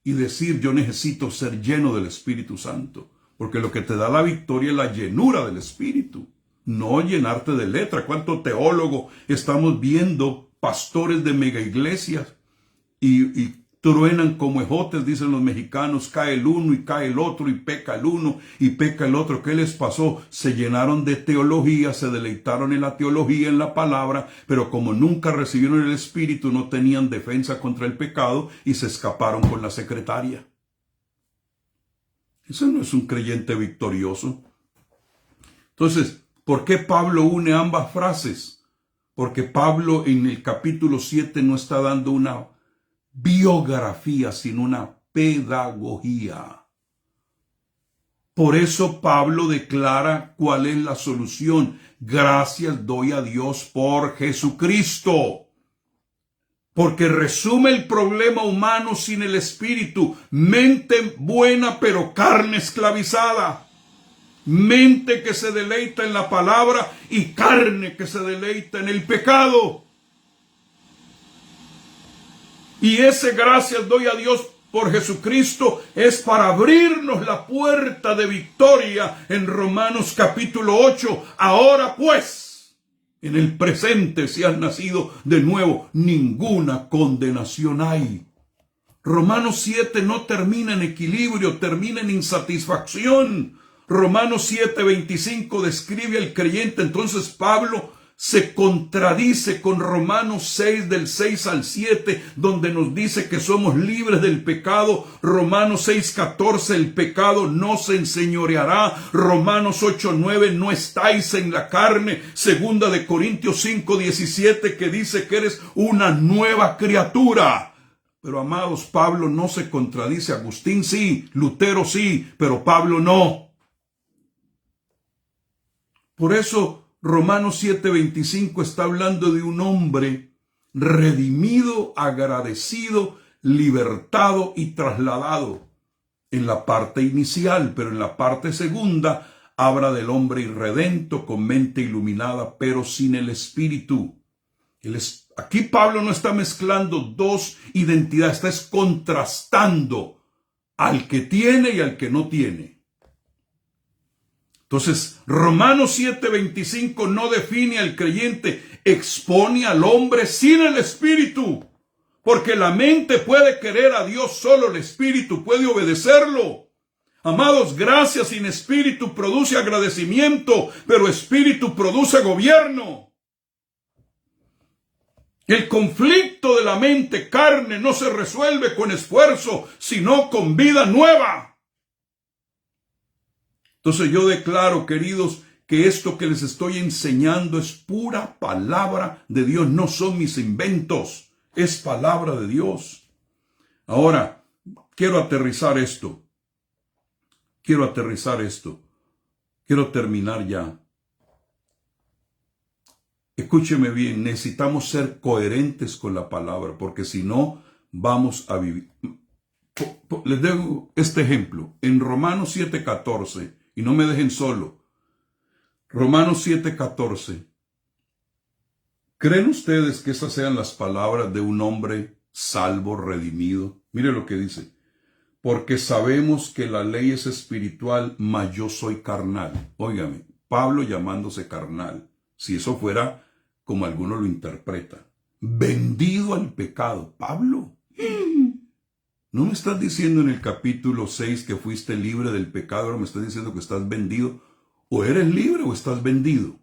S1: y decir, yo necesito ser lleno del Espíritu Santo. Porque lo que te da la victoria es la llenura del Espíritu, no llenarte de letra. ¿Cuánto teólogo estamos viendo, pastores de mega iglesias, y truenan como ejotes, dicen los mexicanos, cae el uno y cae el otro, y peca el uno y peca el otro? ¿Qué les pasó? Se llenaron de teología, se deleitaron en la teología, en la palabra, pero como nunca recibieron el Espíritu, no tenían defensa contra el pecado y se escaparon con la secretaria. Eso no es un creyente victorioso. Entonces, ¿por qué Pablo une ambas frases? Porque Pablo en el capítulo 7 no está dando una biografía, sino una pedagogía. Por eso Pablo declara cuál es la solución. Gracias doy a Dios por Jesucristo. Porque resume el problema humano sin el Espíritu. Mente buena pero carne esclavizada. Mente que se deleita en la palabra y carne que se deleita en el pecado. Y ese gracias doy a Dios por Jesucristo es para abrirnos la puerta de victoria en Romanos capítulo 8. Ahora pues, en el presente, si has nacido de nuevo, ninguna condenación hay. Romanos 7 no termina en equilibrio, termina en insatisfacción. Romanos 7:25 describe al creyente. Entonces Pablo se contradice con Romanos 6 del 6 al 7, donde nos dice que somos libres del pecado. Romanos 6:14, el pecado no se enseñoreará. Romanos 8:9, no estáis en la carne. Segunda de Corintios 5:17, que dice que eres una nueva criatura. Pero amados, Pablo no se contradice. Agustín sí, Lutero sí, pero Pablo no. Por eso Romanos 7:25 está hablando de un hombre redimido, agradecido, libertado y trasladado en la parte inicial, pero en la parte segunda habla del hombre irredento con mente iluminada, pero sin el Espíritu. Aquí Pablo no está mezclando dos identidades, está contrastando al que tiene y al que no tiene. Entonces, Romanos 7:25 no define al creyente, expone al hombre sin el Espíritu. Porque la mente puede querer a Dios, solo el Espíritu puede obedecerlo. Amados, gracia sin Espíritu produce agradecimiento, pero Espíritu produce gobierno. El conflicto de la mente carne no se resuelve con esfuerzo, sino con vida nueva. Entonces yo declaro, queridos, que esto que les estoy enseñando es pura palabra de Dios, no son mis inventos. es palabra de Dios. Ahora, quiero aterrizar esto. Quiero terminar ya. Escúcheme bien, necesitamos ser coherentes con la palabra, porque si no, vamos a vivir. Les doy este ejemplo. En Romanos 7:14, y no me dejen solo. Romanos 7:14. ¿Creen ustedes que esas sean las palabras de un hombre salvo, redimido? Mire lo que dice. Porque sabemos que la ley es espiritual, mas yo soy carnal. Óigame, Pablo llamándose carnal. Si eso fuera como alguno lo interpreta. Vendido al pecado. Pablo. ¿No me estás diciendo en el capítulo 6 que fuiste libre del pecado? Ahora me estás diciendo que estás vendido. O eres libre o estás vendido.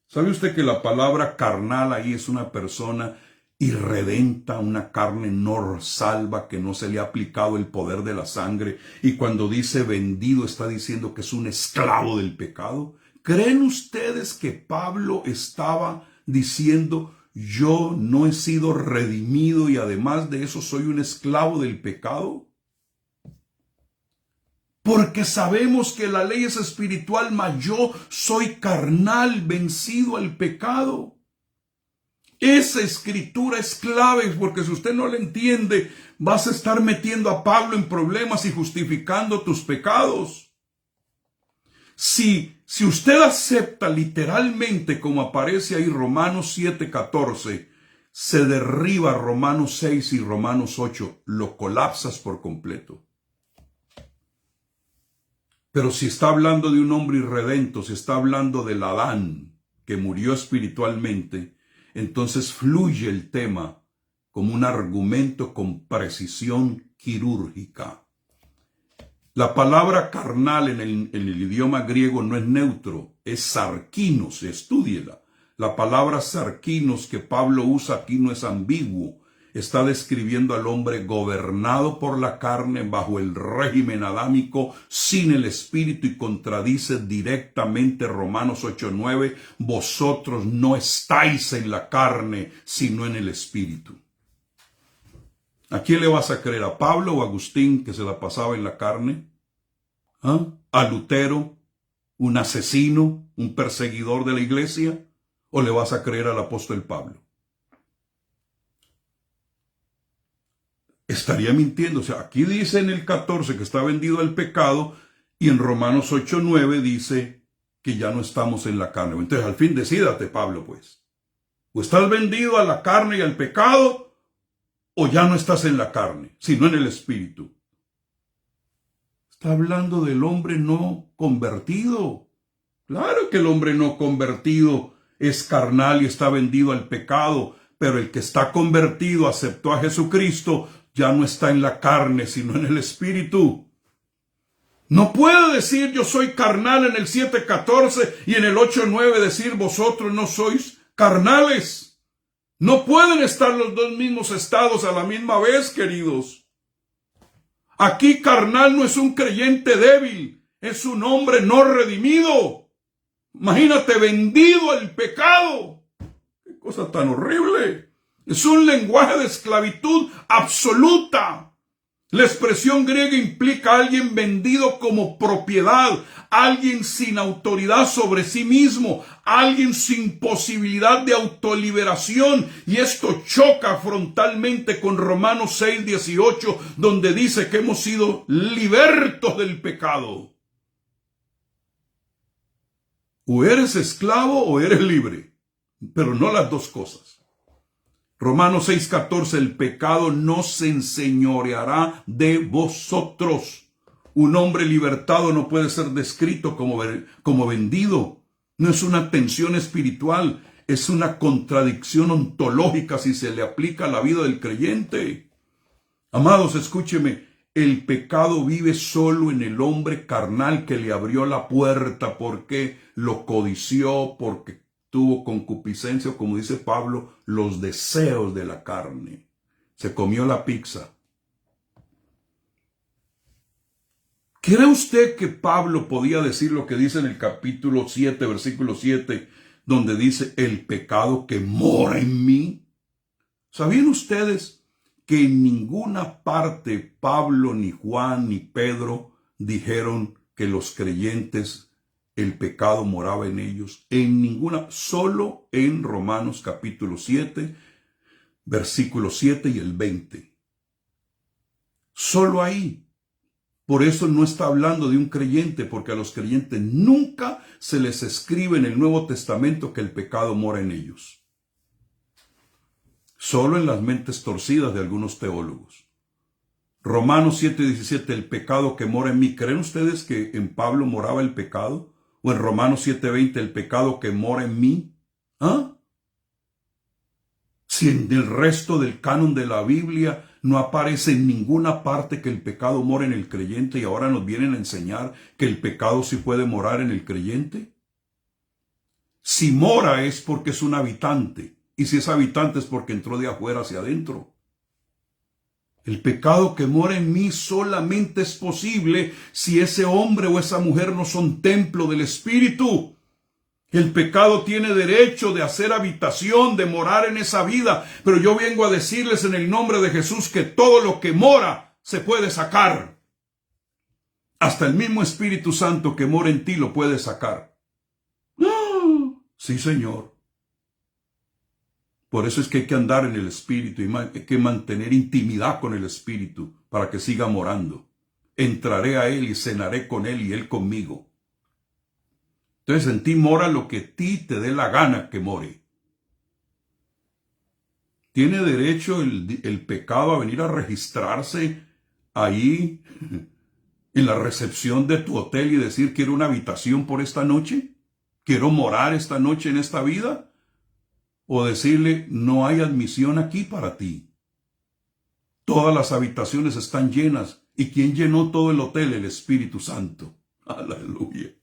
S1: ¿Sabe usted que la palabra carnal ahí es una persona irredenta, una carne no salva, que no se le ha aplicado el poder de la sangre? Y cuando dice vendido está diciendo que es un esclavo del pecado. ¿Creen ustedes que Pablo estaba diciendo: yo no he sido redimido y además de eso soy un esclavo del pecado? Porque sabemos que la ley es espiritual, mas yo soy carnal, vencido al pecado. Esa escritura es clave, porque si usted no la entiende, vas a estar metiendo a Pablo en problemas y justificando tus pecados. Si usted acepta literalmente como aparece ahí Romanos 7:14, se derriba Romanos 6 y Romanos 8, lo colapsas por completo. Pero si está hablando de un hombre irredento, si está hablando del Adán que murió espiritualmente, entonces fluye el tema como un argumento con precisión quirúrgica. La palabra carnal en el idioma griego no es neutro, es sarkinos, estúdiela. La palabra sarkinos que Pablo usa aquí no es ambiguo. Está describiendo al hombre gobernado por la carne bajo el régimen adámico sin el espíritu, y contradice directamente Romanos 8:9, vosotros no estáis en la carne sino en el espíritu. ¿A quién le vas a creer? ¿A Pablo o a Agustín, que se la pasaba en la carne? ¿Ah? ¿A Lutero, un asesino, un perseguidor de la iglesia? ¿O le vas a creer al apóstol Pablo? Estaría mintiendo. O sea, aquí dice en el 14 que está vendido al pecado, y en Romanos 8:9 dice que ya no estamos en la carne. Entonces, al fin, decídate, Pablo, pues. O estás vendido a la carne y al pecado, o ya no estás en la carne, sino en el espíritu. Está hablando del hombre no convertido. Claro que el hombre no convertido es carnal y está vendido al pecado, pero el que está convertido, aceptó a Jesucristo, ya no está en la carne, sino en el espíritu. No puede decir yo soy carnal en el 7:14 y en el 8:9 decir vosotros no sois carnales. No pueden estar los dos mismos estados a la misma vez, queridos. Aquí carnal no es un creyente débil, es un hombre no redimido. Imagínate, vendido al pecado. ¡Qué cosa tan horrible! Es un lenguaje de esclavitud absoluta. La expresión griega implica a alguien vendido como propiedad, alguien sin autoridad sobre sí mismo, alguien sin posibilidad de autoliberación. Y esto choca frontalmente con Romanos 6:18, donde dice que hemos sido libertos del pecado. O eres esclavo o eres libre, pero no las dos cosas. Romanos 6:14, el pecado no se enseñoreará de vosotros. Un hombre libertado no puede ser descrito como vendido. No es una tensión espiritual, es una contradicción ontológica si se le aplica a la vida del creyente. Amados, escúcheme, el pecado vive solo en el hombre carnal que le abrió la puerta porque lo codició, porque tuvo concupiscencia, o como dice Pablo, los deseos de la carne. Se comió la pizza. ¿Cree usted que Pablo podía decir lo que dice en el capítulo 7, versículo 7, donde dice, el pecado que mora en mí? ¿Sabían ustedes que en ninguna parte Pablo, ni Juan, ni Pedro dijeron que los creyentes, el pecado moraba en ellos? En ninguna, solo en Romanos capítulo 7, versículo 7 y el 20. Solo ahí. Por eso no está hablando de un creyente, porque a los creyentes nunca se les escribe en el Nuevo Testamento que el pecado mora en ellos. Solo en las mentes torcidas de algunos teólogos. Romanos 7:17, el pecado que mora en mí. ¿Creen ustedes que en Pablo moraba el pecado? ¿O en Romanos 7:20, el pecado que mora en mí? ¿Ah? Si en el resto del canon de la Biblia no aparece en ninguna parte que el pecado mora en el creyente, y ahora nos vienen a enseñar que el pecado sí puede morar en el creyente. Si mora es porque es un habitante, y si es habitante es porque entró de afuera hacia adentro. El pecado que mora en mí solamente es posible si ese hombre o esa mujer no son templo del Espíritu. El pecado tiene derecho de hacer habitación, de morar en esa vida, pero yo vengo a decirles en el nombre de Jesús que todo lo que mora se puede sacar. Hasta el mismo Espíritu Santo que mora en ti lo puede sacar. Sí, Señor. Por eso es que hay que andar en el Espíritu y hay que mantener intimidad con el Espíritu para que siga morando. Entraré a Él y cenaré con Él y Él conmigo. Entonces en ti mora lo que a ti te dé la gana que more. ¿Tiene derecho el pecado a venir a registrarse ahí en la recepción de tu hotel y decir quiero una habitación por esta noche? ¿Quiero morar esta noche en esta vida? O decirle no hay admisión aquí para ti. Todas las habitaciones están llenas. ¿Y quién llenó todo el hotel? El Espíritu Santo. Aleluya.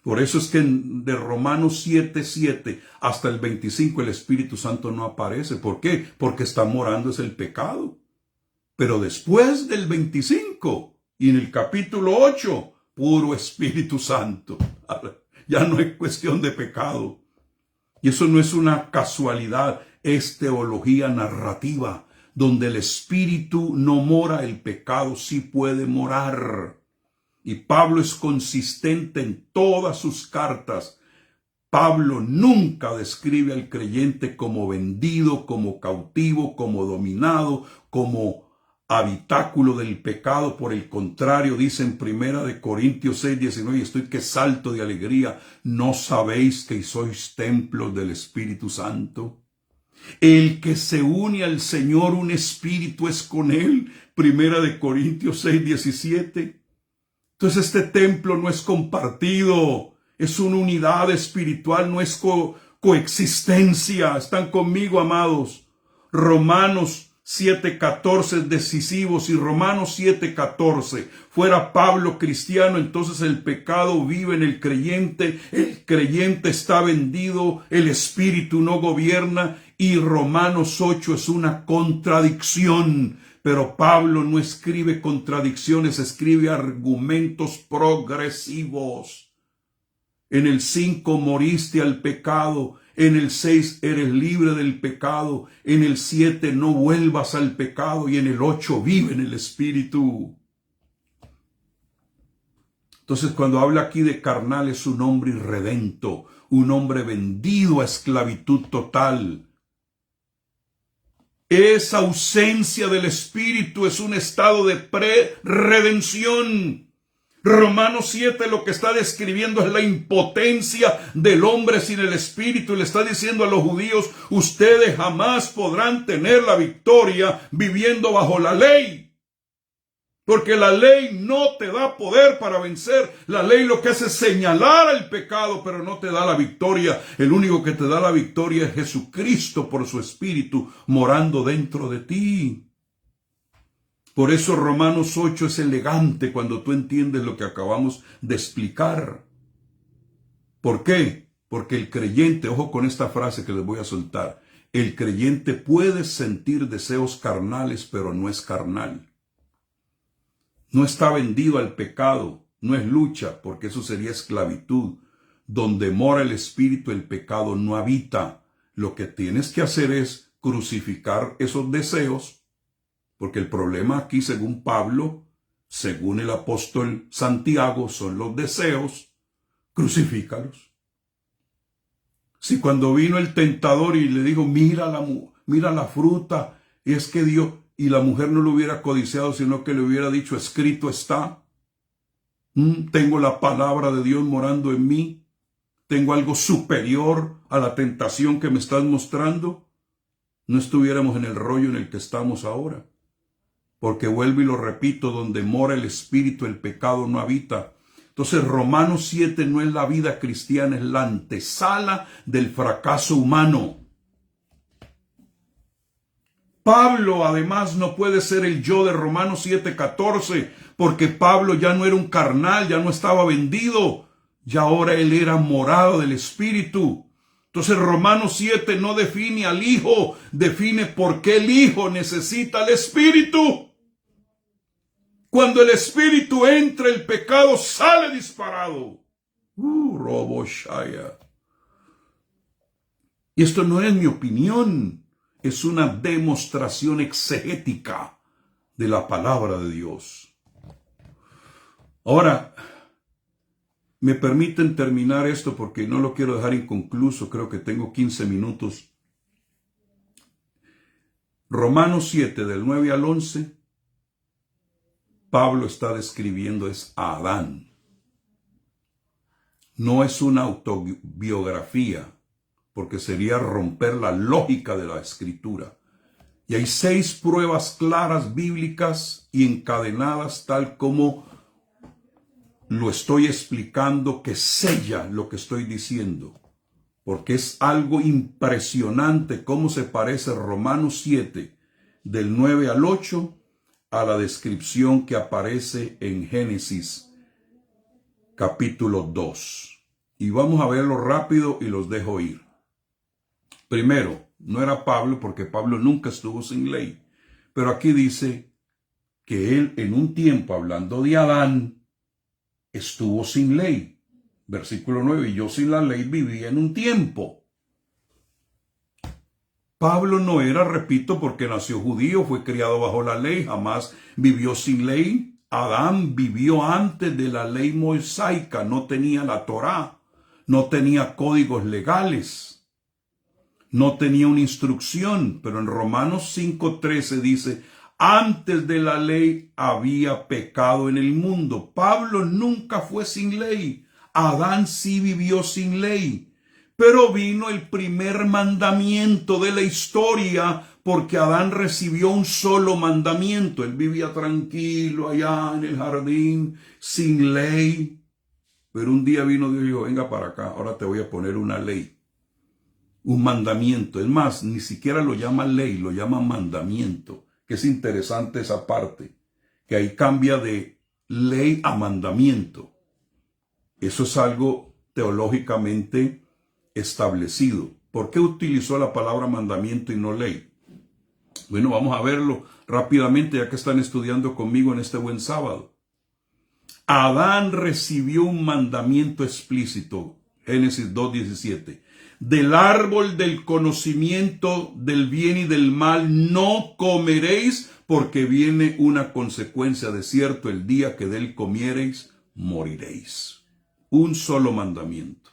S1: Por eso es que de Romanos 7:7 hasta el 25 el Espíritu Santo no aparece. ¿Por qué? Porque está morando es el pecado. Pero después del 25 y en el capítulo 8, puro Espíritu Santo. Ya no hay cuestión de pecado. Y eso no es una casualidad, es teología narrativa. Donde el Espíritu no mora, el pecado sí puede morar. Y Pablo es consistente en todas sus cartas. Pablo nunca describe al creyente como vendido, como cautivo, como dominado, como habitáculo del pecado. Por el contrario, dice en 1 Corintios 6:19, y estoy que salto de alegría, ¿no sabéis que sois templos del Espíritu Santo? El que se une al Señor, un espíritu es con él. 1 Corintios 6:17. Entonces este templo no es compartido, es una unidad espiritual, no es coexistencia. ¿Están conmigo, amados? Romanos 7:14 es decisivo. Si Romanos 7:14 fuera Pablo cristiano, entonces el pecado vive en el creyente está vendido, el espíritu no gobierna, y Romanos 8 es una contradicción. Pero Pablo no escribe contradicciones, escribe argumentos progresivos. En el 5 moriste al pecado, en el 6 eres libre del pecado, en el 7 no vuelvas al pecado y en el 8 vive en el Espíritu. Entonces cuando habla aquí de carnal es un hombre irredento, un hombre vendido a esclavitud total. Esa ausencia del Espíritu es un estado de pre-redención. Romanos 7 lo que está describiendo es la impotencia del hombre sin el Espíritu. Y le está diciendo a los judíos, ustedes jamás podrán tener la victoria viviendo bajo la ley. Porque la ley no te da poder para vencer. La ley lo que hace es señalar al pecado, pero no te da la victoria. El único que te da la victoria es Jesucristo por su Espíritu morando dentro de ti. Por eso Romanos 8 es elegante cuando tú entiendes lo que acabamos de explicar. ¿Por qué? Porque el creyente, ojo con esta frase que les voy a soltar, el creyente puede sentir deseos carnales, pero no es carnal. No está vendido al pecado, no es lucha, porque eso sería esclavitud. Donde mora el Espíritu, el pecado no habita. Lo que tienes que hacer es crucificar esos deseos, porque el problema aquí, según Pablo, según el apóstol Santiago, son los deseos. Crucifícalos. Si cuando vino el tentador y le dijo, mira la fruta, es que Dios, y la mujer no lo hubiera codiciado, sino que le hubiera dicho, escrito está, tengo la palabra de Dios morando en mí, tengo algo superior a la tentación que me estás mostrando, no estuviéramos en el rollo en el que estamos ahora. Porque vuelvo y lo repito, donde mora el espíritu, el pecado no habita. Entonces Romanos 7 no es la vida cristiana, es la antesala del fracaso humano. Pablo además no puede ser el yo de Romanos 7:14, porque Pablo ya no era un carnal, ya no estaba vendido, ya ahora él era morada del espíritu. Entonces Romanos 7 no define al Hijo, define por qué el Hijo necesita al Espíritu. Cuando el Espíritu entra, el pecado sale disparado. Robo Shaya. Y esto no es mi opinión, es una demostración exegética de la palabra de Dios. Ahora, me permiten terminar esto porque no lo quiero dejar inconcluso, creo que tengo 15 minutos. Romanos 7, del 9 al 11, Pablo está describiendo es a Adán. No es una autobiografía, porque sería romper la lógica de la Escritura. Y hay 6 pruebas claras bíblicas y encadenadas tal como lo estoy explicando, que sella lo que estoy diciendo, porque es algo impresionante cómo se parece Romanos 7, del 9 al 8, a la descripción que aparece en Génesis, capítulo 2. Y vamos a verlo rápido y los dejo ir. Primero, no era Pablo, porque Pablo nunca estuvo sin ley, pero aquí dice que él en un tiempo, hablando de Adán, estuvo sin ley. Versículo 9, y yo sin la ley vivía en un tiempo. Pablo no era, repito, porque nació judío, fue criado bajo la ley, jamás vivió sin ley. Adán vivió antes de la ley mosaica, no tenía la Torá, no tenía códigos legales, no tenía una instrucción, pero en Romanos 5:13 dice, antes de la ley había pecado en el mundo. Pablo nunca fue sin ley. Adán sí vivió sin ley. Pero vino el primer mandamiento de la historia, porque Adán recibió un solo mandamiento. Él vivía tranquilo allá en el jardín, sin ley. Pero un día vino Dios y dijo, venga para acá, ahora te voy a poner una ley. Un mandamiento. Es más, ni siquiera lo llama ley, lo llama mandamiento. Que es interesante esa parte, que ahí cambia de ley a mandamiento. Eso es algo teológicamente establecido. ¿Por qué utilizó la palabra mandamiento y no ley? Bueno, vamos a verlo rápidamente, ya que están estudiando conmigo en este buen sábado. Adán recibió un mandamiento explícito, Génesis 2:17. Del árbol del conocimiento del bien y del mal no comeréis, porque viene una consecuencia de cierto, el día que de él comiereis, moriréis. Un solo mandamiento.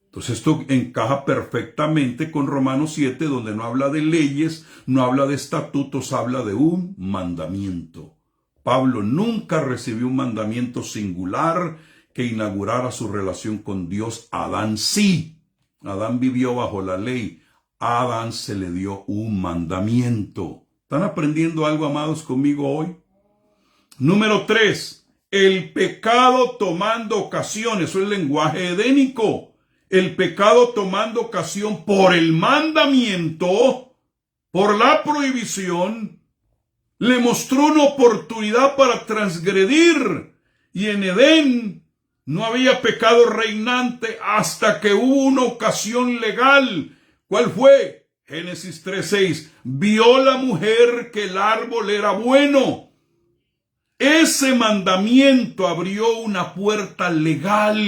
S1: Entonces esto encaja perfectamente con Romanos 7, donde no habla de leyes, no habla de estatutos, habla de un mandamiento. Pablo nunca recibió un mandamiento singular que inaugurara su relación con Dios. Adán sí. Adán vivió bajo la ley. A Adán se le dio un mandamiento. ¿Están aprendiendo algo, amados, conmigo hoy? Número 3. El pecado tomando ocasión. Eso es lenguaje edénico. El pecado tomando ocasión por el mandamiento, por la prohibición, le mostró una oportunidad para transgredir. Y en Edén no había pecado reinante hasta que hubo una ocasión legal. ¿Cuál fue? Génesis 3:6. Vio la mujer que el árbol era bueno. Ese mandamiento abrió una puerta legal.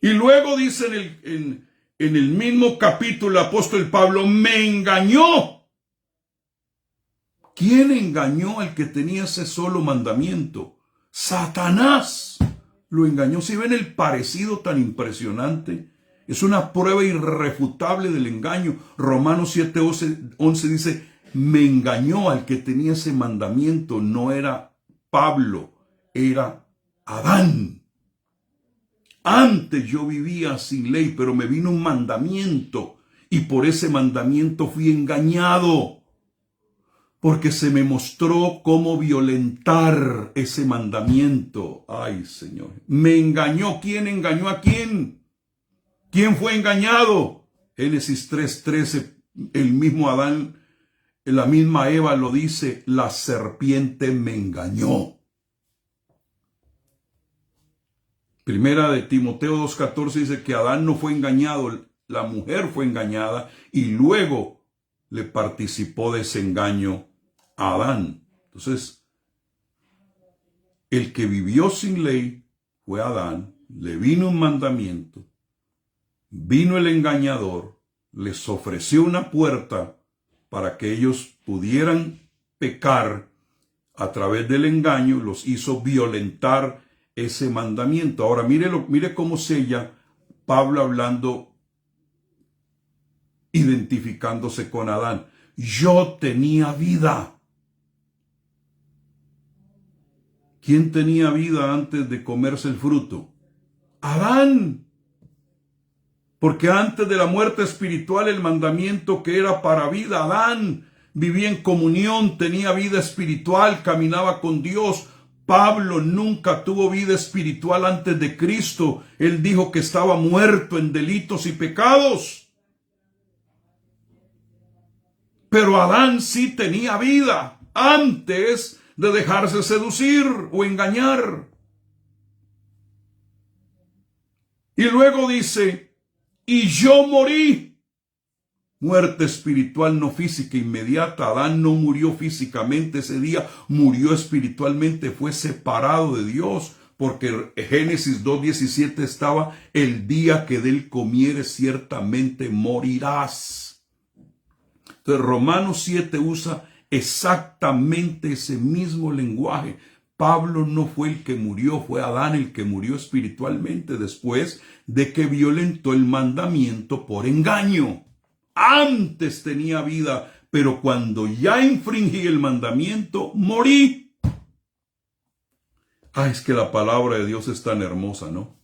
S1: Y luego dice en el mismo capítulo el apóstol Pablo, me engañó. ¿Quién engañó al que tenía ese solo mandamiento? Satanás lo engañó. ¿Si ven el parecido tan impresionante? Es una prueba irrefutable del engaño. Romanos 7:11 dice, me engañó al que tenía ese mandamiento. No era Pablo, era Adán. Antes yo vivía sin ley, pero me vino un mandamiento y por ese mandamiento fui engañado. Porque se me mostró cómo violentar ese mandamiento. Ay, Señor. Me engañó. ¿Quién engañó a quién? ¿Quién fue engañado? Génesis 3:13, el mismo Adán, la misma Eva lo dice, la serpiente me engañó. Primera de Timoteo 2:14 dice que Adán no fue engañado, la mujer fue engañada y luego le participó de ese engaño a Adán. Entonces, el que vivió sin ley fue Adán, le vino un mandamiento, vino el engañador, les ofreció una puerta para que ellos pudieran pecar a través del engaño, los hizo violentar ese mandamiento. Ahora mire cómo sella Pablo hablando, identificándose con Adán. Yo tenía vida. ¿Quién tenía vida antes de comerse el fruto? Adán. Porque antes de la muerte espiritual, el mandamiento que era para vida, Adán vivía en comunión, tenía vida espiritual, caminaba con Dios. Pablo nunca tuvo vida espiritual antes de Cristo. Él dijo que estaba muerto en delitos y pecados. Pero Adán sí tenía vida antes de dejarse seducir o engañar. Y luego dice, y yo morí. Muerte espiritual, no física, inmediata. Adán no murió físicamente ese día, murió espiritualmente, fue separado de Dios, porque Génesis 2:17 estaba, el día que de él comieres ciertamente morirás. Entonces Romanos 7 usa exactamente ese mismo lenguaje. Pablo no fue el que murió, fue Adán el que murió espiritualmente después de que violentó el mandamiento por engaño. Antes tenía vida, pero cuando ya infringí el mandamiento, morí. Es que la palabra de Dios es tan hermosa, ¿no?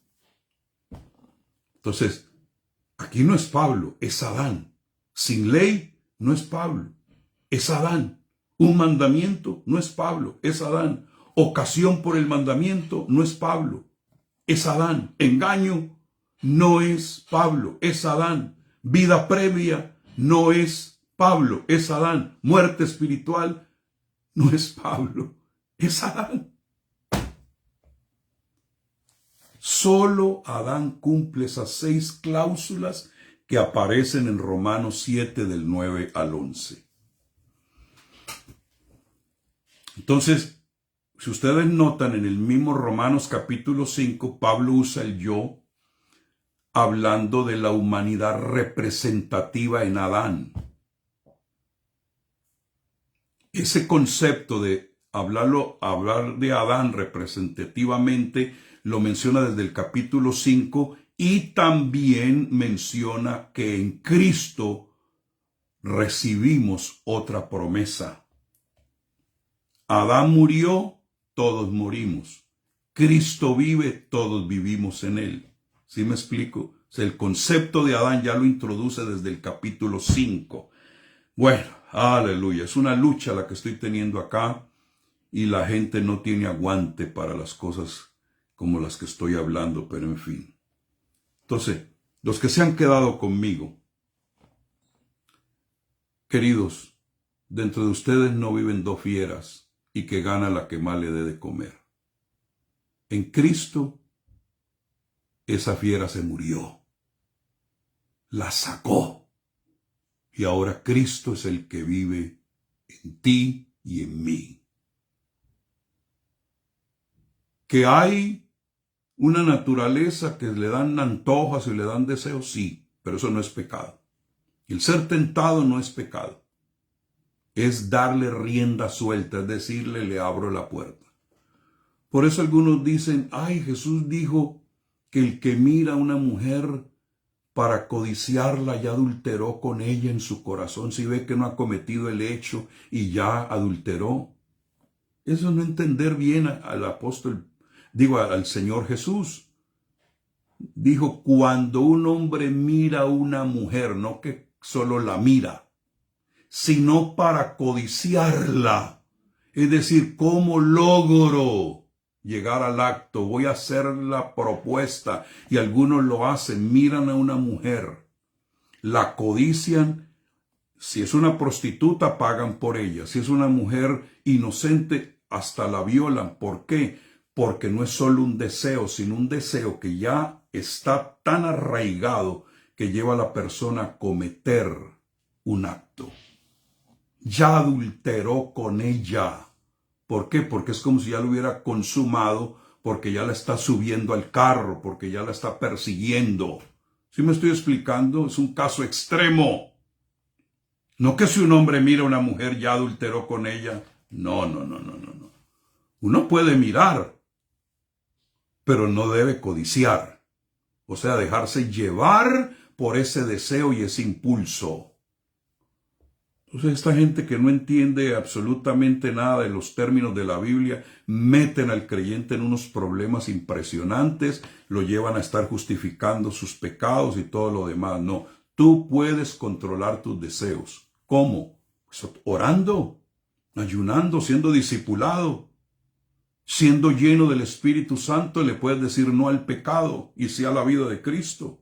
S1: Entonces, aquí no es Pablo, es Adán. Sin ley no es Pablo, es Adán. Un mandamiento no es Pablo, es Adán. Ocasión por el mandamiento no es Pablo, es Adán. Engaño no es Pablo, es Adán. Vida previa no es Pablo, es Adán. Muerte espiritual no es Pablo, es Adán. Solo Adán cumple esas 6 cláusulas que aparecen en Romanos 7 del 9 al 11. Entonces, si ustedes notan en el mismo Romanos capítulo 5, Pablo usa el yo hablando de la humanidad representativa en Adán. Ese concepto de hablar de Adán representativamente lo menciona desde el capítulo 5 y también menciona que en Cristo recibimos otra promesa. Adán murió, todos morimos. Cristo vive, todos vivimos en él. ¿Sí me explico? O sea, el concepto de Adán ya lo introduce desde el capítulo 5. Bueno, aleluya. Es una lucha la que estoy teniendo acá y la gente no tiene aguante para las cosas como las que estoy hablando, pero en fin. Entonces, los que se han quedado conmigo, queridos, dentro de ustedes no viven 2 fieras y que gana la que más le dé de comer. En Cristo, esa fiera se murió, la sacó, y ahora Cristo es el que vive en ti y en mí. Que hay una naturaleza que le dan antojos y le dan deseos, sí, pero eso no es pecado. El ser tentado no es pecado. Es darle rienda suelta, es decirle, le abro la puerta. Por eso algunos dicen, ay, Jesús dijo que el que mira a una mujer para codiciarla ya adulteró con ella en su corazón, si ve que no ha cometido el hecho y ya adulteró. Eso no entender bien al apóstol, al Señor Jesús. Dijo, cuando un hombre mira a una mujer, no que solo la mira, sino para codiciarla. Es decir, ¿cómo logro llegar al acto? Voy a hacer la propuesta, y algunos lo hacen, miran a una mujer, la codician. Si es una prostituta, pagan por ella. Si es una mujer inocente, hasta la violan. ¿Por qué? Porque no es solo un deseo, sino un deseo que ya está tan arraigado que lleva a la persona a cometer un acto. Ya adulteró con ella. ¿Por qué? Porque es como si ya lo hubiera consumado, porque ya la está subiendo al carro, porque ya la está persiguiendo. ¿Sí me estoy explicando? Es un caso extremo. No que si un hombre mira a una mujer ya adulteró con ella. No. Uno puede mirar, pero no debe codiciar. O sea, dejarse llevar por ese deseo y ese impulso. Entonces esta gente que no entiende absolutamente nada de los términos de la Biblia, meten al creyente en unos problemas impresionantes, lo llevan a estar justificando sus pecados y todo lo demás. No, tú puedes controlar tus deseos. ¿Cómo? Pues orando, ayunando, siendo discipulado, siendo lleno del Espíritu Santo, le puedes decir no al pecado y sí a la vida de Cristo.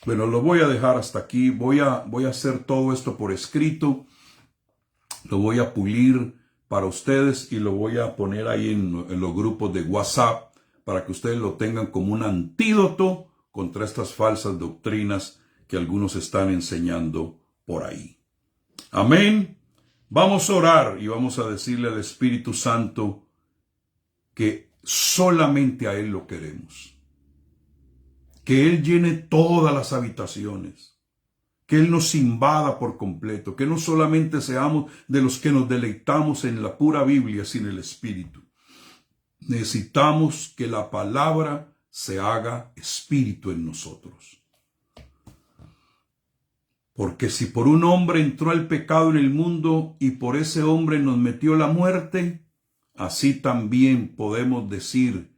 S1: Bueno, lo voy a dejar hasta aquí. Voy a hacer todo esto por escrito. Lo voy a pulir para ustedes y lo voy a poner ahí en los grupos de WhatsApp para que ustedes lo tengan como un antídoto contra estas falsas doctrinas que algunos están enseñando por ahí. Amén. Vamos a orar y vamos a decirle al Espíritu Santo que solamente a Él lo queremos. Que Él llene todas las habitaciones, que Él nos invada por completo, que no solamente seamos de los que nos deleitamos en la pura Biblia, sino el Espíritu. Necesitamos que la palabra se haga espíritu en nosotros. Porque si por un hombre entró el pecado en el mundo y por ese hombre nos metió la muerte, así también podemos decir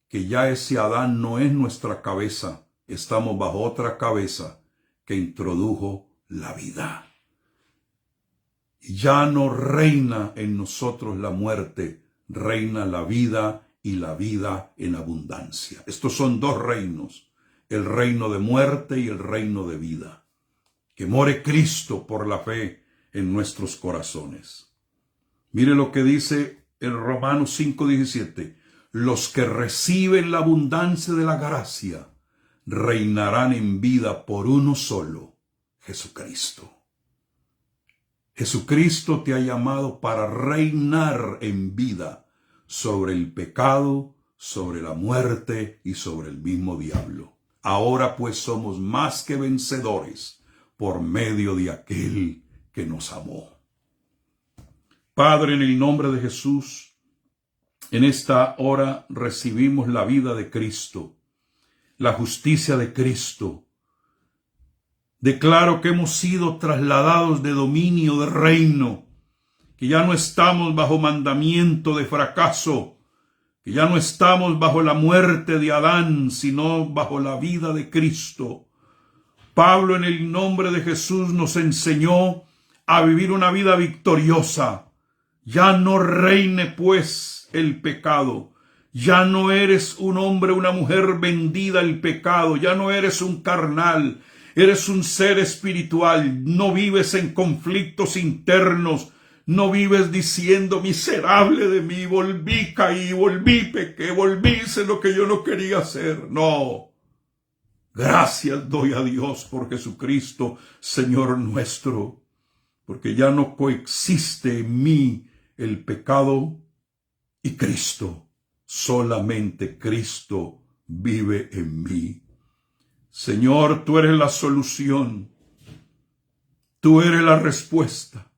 S1: que ya ese Adán no es nuestra cabeza, estamos bajo otra cabeza que introdujo la vida. Ya no reina en nosotros la muerte, reina la vida y la vida en abundancia. Estos son dos reinos, el reino de muerte y el reino de vida. Que more Cristo por la fe en nuestros corazones. Mire lo que dice en Romanos 5:17. Los que reciben la abundancia de la gracia reinarán en vida por uno solo, Jesucristo. Jesucristo te ha llamado para reinar en vida sobre el pecado, sobre la muerte y sobre el mismo diablo. Ahora pues somos más que vencedores por medio de aquel que nos amó. Padre, en el nombre de Jesús, en esta hora recibimos la vida de Cristo, la justicia de Cristo. Declaro que hemos sido trasladados de dominio, de reino, que ya no estamos bajo mandamiento de fracaso, que ya no estamos bajo la muerte de Adán, sino bajo la vida de Cristo. Pablo, en el nombre de Jesús, nos enseñó a vivir una vida victoriosa. Ya no reine, pues, el pecado. Ya no eres un hombre, una mujer vendida al pecado. Ya no eres un carnal. Eres un ser espiritual. No vives en conflictos internos. No vives diciendo, miserable de mí, volví, caí, volví, pequé, volví, hice lo que yo no quería hacer. No. Gracias doy a Dios por Jesucristo, Señor nuestro, porque ya no coexiste en mí el pecado y Cristo. Solamente Cristo vive en mí. Señor, tú eres la solución. Tú eres la respuesta.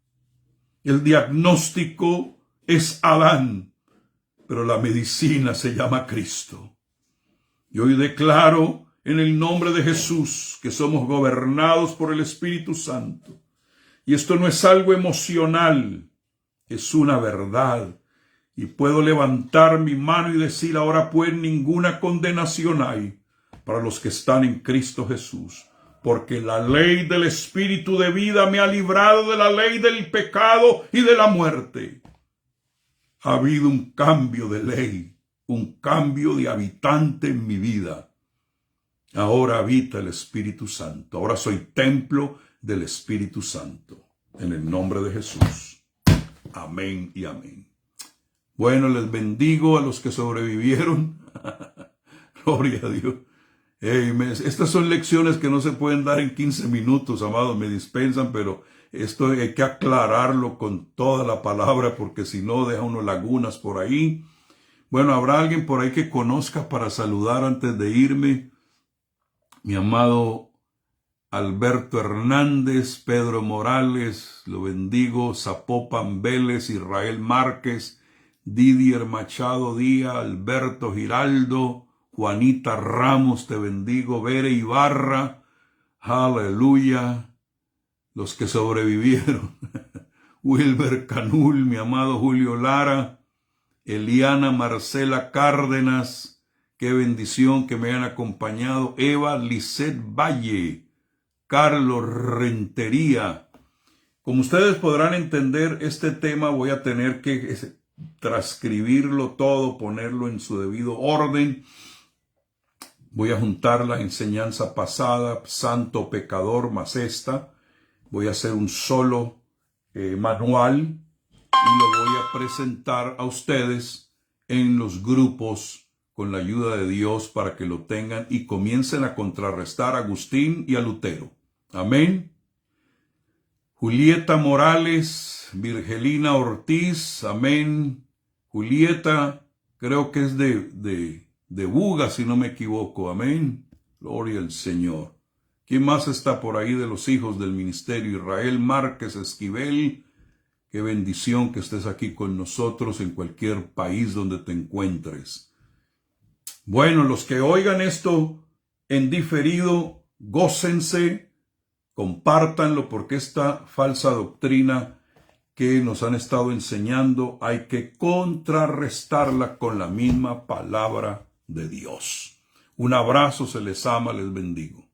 S1: El diagnóstico es Adán, pero la medicina se llama Cristo. Y hoy declaro en el nombre de Jesús que somos gobernados por el Espíritu Santo. Y esto no es algo emocional, es una verdad. Y puedo levantar mi mano y decir, ahora pues ninguna condenación hay para los que están en Cristo Jesús. Porque la ley del Espíritu de vida me ha librado de la ley del pecado y de la muerte. Ha habido un cambio de ley, un cambio de habitante en mi vida. Ahora habita el Espíritu Santo. Ahora soy templo del Espíritu Santo. En el nombre de Jesús. Amén y amén. Bueno, les bendigo a los que sobrevivieron. Gloria a Dios. Estas son lecciones que no se pueden dar en 15 minutos, amados, me dispensan, pero esto hay que aclararlo con toda la palabra, porque si no deja uno lagunas por ahí. Bueno, ¿habrá alguien por ahí que conozca para saludar antes de irme? Mi amado Alberto Hernández, Pedro Morales, lo bendigo, Zapopan Vélez, Israel Márquez, Didier Machado Díaz, Alberto Giraldo, Juanita Ramos, te bendigo, Bere Ibarra, aleluya, los que sobrevivieron, Wilber Canul, mi amado Julio Lara, Eliana Marcela Cárdenas, qué bendición que me hayan acompañado, Eva Lisset Valle, Carlos Rentería. Como ustedes podrán entender, este tema voy a tener que transcribirlo todo, ponerlo en su debido orden. Voy a juntar la enseñanza pasada, santo, pecador, más esta. Voy a hacer un solo manual y lo voy a presentar a ustedes en los grupos con la ayuda de Dios para que lo tengan y comiencen a contrarrestar a Agustín y a Lutero. Amén. Julieta Morales, Virgelina Ortiz, amén. Julieta, creo que es de Buga, si no me equivoco, amén. Gloria al Señor. ¿Quién más está por ahí de los hijos del ministerio? Israel Márquez Esquivel, qué bendición que estés aquí con nosotros en cualquier país donde te encuentres. Bueno, los que oigan esto en diferido, gócense, compártanlo, porque esta falsa doctrina que nos han estado enseñando hay que contrarrestarla con la misma palabra de Dios. Un abrazo, se les ama, les bendigo.